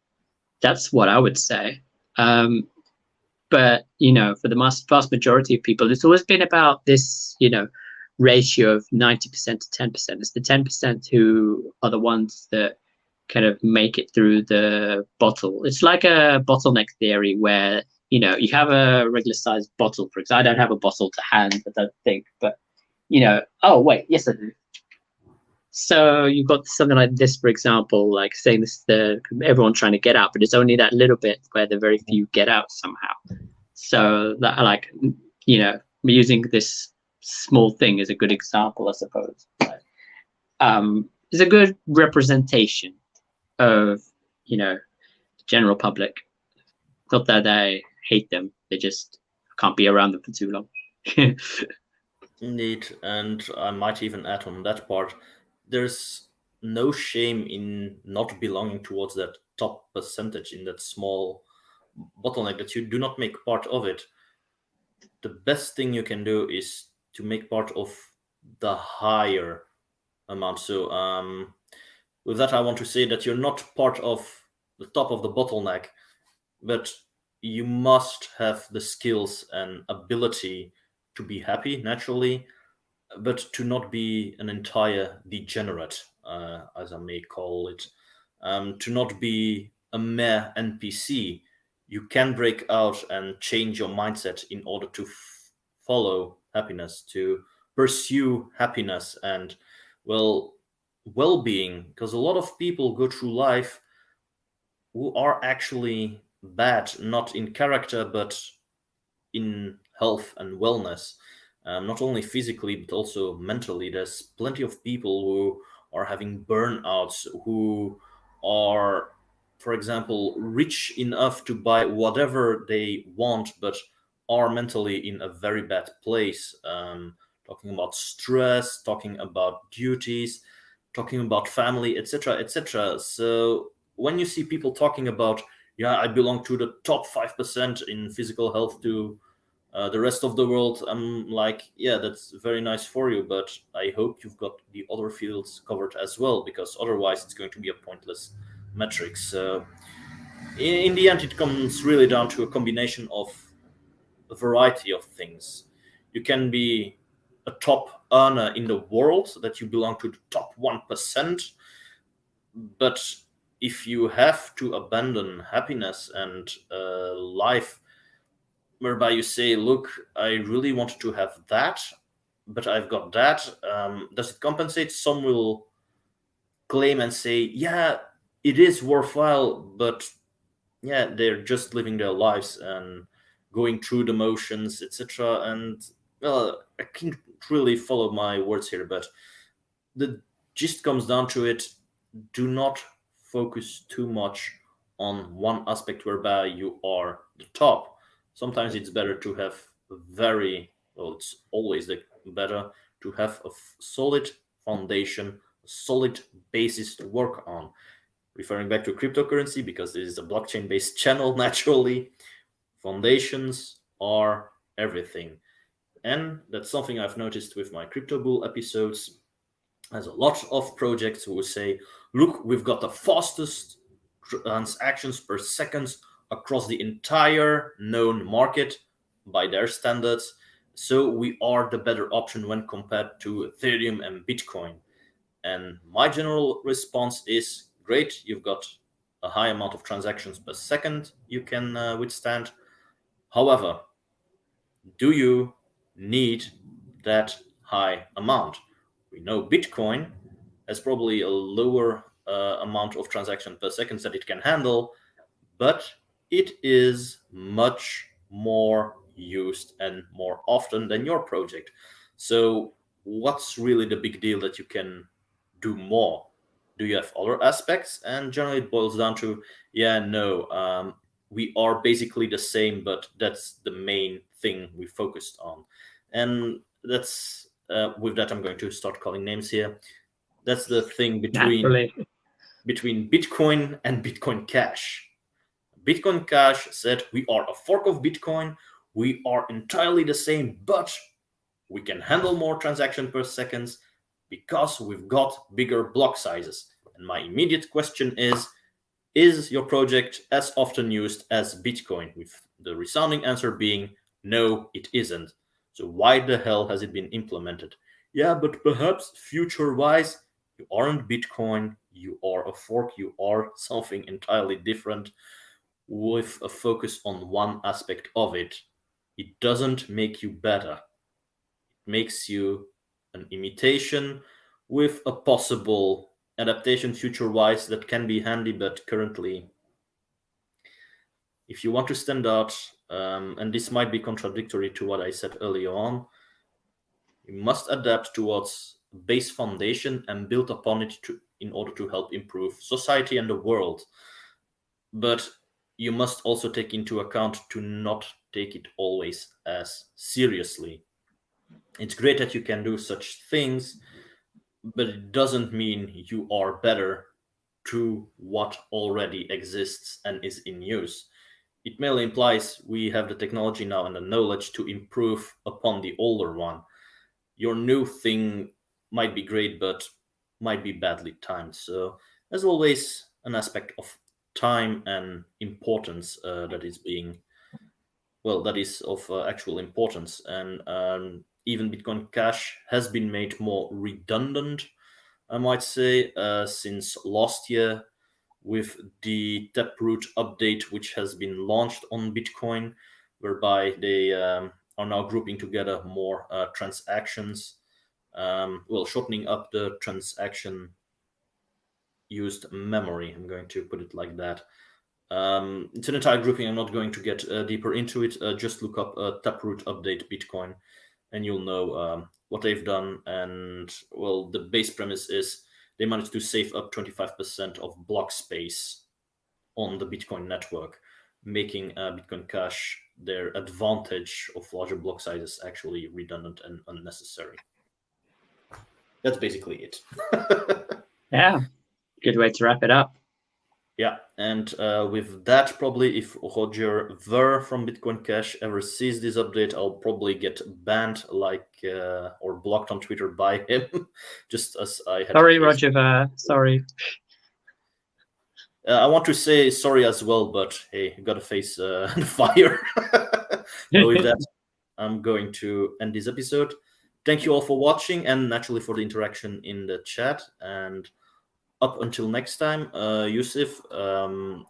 That's what I would say. But for the vast majority of people, it's always been about this ratio of 90% to 10%. It's the 10% who are the ones that kind of make it through the bottle. It's like a bottleneck theory, where you have a regular sized bottle. For example, I don't have a bottle to hand, I don't think, but oh wait, yes I do. So you've got something like this, for example, like saying this, everyone trying to get out, but it's only that little bit where the very few get out somehow. So that, using this small thing is a good example, I suppose. But, it's a good representation of the general public. Not that I hate them; they just can't be around them for too long. Indeed, and I might even add on that part, there's no shame in not belonging towards that top percentage, in that small bottleneck, that you do not make part of it. The best thing you can do is to make part of the higher amount. So with that, I want to say that you're not part of the top of the bottleneck, but you must have the skills and ability to be happy naturally, but to not be an entire degenerate. as I may call it, to not be a mere NPC. You can break out and change your mindset in order to follow happiness, to pursue happiness and, well, well-being. Because a lot of people go through life who are actually bad, not in character, but in health and wellness, not only physically but also mentally. There's plenty of people who are having burnouts, who are, for example, rich enough to buy whatever they want, but are mentally in a very bad place. Talking about stress, talking about duties, talking about family, etc., etc. So when you see people talking about, yeah, I belong to the top 5% in physical health to the rest of the world, I'm like, yeah, that's very nice for you, but I hope you've got the other fields covered as well, because otherwise it's going to be a pointless metric. So in the end, it comes really down to a combination of a variety of things. You can be a top earner in the world, so that you belong to the top 1%, but if you have to abandon happiness and life, whereby you say, look, I really wanted to have that, but I've got that, does it compensate? Some will claim and say, yeah, it is worthwhile, but yeah, they're just living their lives and going through the motions, etc. And, well, I can't really follow my words here, but the gist comes down to it: do not focus too much on one aspect whereby you are the top. Sometimes it's better to have a very, well, it's always better to have a solid foundation, a solid basis to work on. Referring back to cryptocurrency, because this is a blockchain based channel, naturally, foundations are everything. And that's something I've noticed with my Crypto Bull episodes. There's a lot of projects who will say, look, we've got the fastest transactions per second across the entire known market by their standards. So we are the better option when compared to Ethereum and Bitcoin. And my general response is, great, you've got a high amount of transactions per second you can withstand. However, do you need that high amount? We know Bitcoin has probably a lower amount of transaction per second that it can handle, but it is much more used and more often than your project. So what's really the big deal that you can do more? Do you have other aspects? And generally it boils down to, yeah, no, we are basically the same, but that's the main thing we focused on. And that's with that, I'm going to start calling names here. That's the thing Naturally. between Bitcoin and Bitcoin Cash. Bitcoin Cash said, we are a fork of Bitcoin, we are entirely the same, but we can handle more transaction per seconds because we've got bigger block sizes. And my immediate question is your project as often used as Bitcoin? With the resounding answer being, no, it isn't. So why the hell has it been implemented? Yeah, but perhaps future-wise, you aren't Bitcoin, you are a fork, you are something entirely different with a focus on one aspect of it. It doesn't make you better. It makes you an imitation with a possible adaptation future-wise that can be handy, but currently, if you want to stand out, and this might be contradictory to what I said earlier on, you must adapt towards base foundation and build upon it in order to help improve society and the world. But you must also take into account to not take it always as seriously. It's great that you can do such things, but it doesn't mean you are better to what already exists and is in use. It merely implies we have the technology now and the knowledge to improve upon the older one. Your new thing might be great, but might be badly timed. So, as always, an aspect of time and importance that is being, well, that is of actual importance. And even Bitcoin Cash has been made more redundant. I might say, since last year with the Taproot update, which has been launched on Bitcoin, whereby they are now grouping together more transactions, shortening up the transaction used memory. I'm going to put it like that. It's an entire grouping. I'm not going to get deeper into it. Just look up Taproot update Bitcoin, and you'll know what they've done. And well, the base premise is they managed to save up 25% of block space on the Bitcoin network, making Bitcoin Cash their advantage of larger block sizes actually redundant and unnecessary. That's basically it. Yeah, good way to wrap it up. Yeah, and with that, probably if Roger Ver from Bitcoin Cash ever sees this update, I'll probably get banned, or blocked on Twitter by him, just as I had. Sorry, Roger. Sorry. I want to say sorry as well, but hey, you gotta face the fire. So with that, I'm going to end this episode. Thank you all for watching, and naturally for the interaction in the chat. And up until next time, Youssif,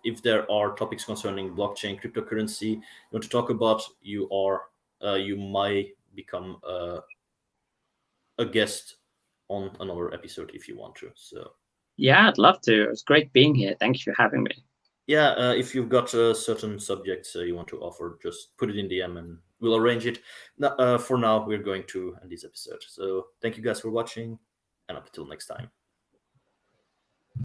if there are topics concerning blockchain, cryptocurrency you want to talk about, you might become a guest on another episode if you want to. So yeah, I'd love to. It was great being here. Thank you for having me. yeah, if you've got certain subjects you want to offer, just put it in DM and we'll arrange it. For now, we're going to end this episode. So thank you guys for watching, and up until next time.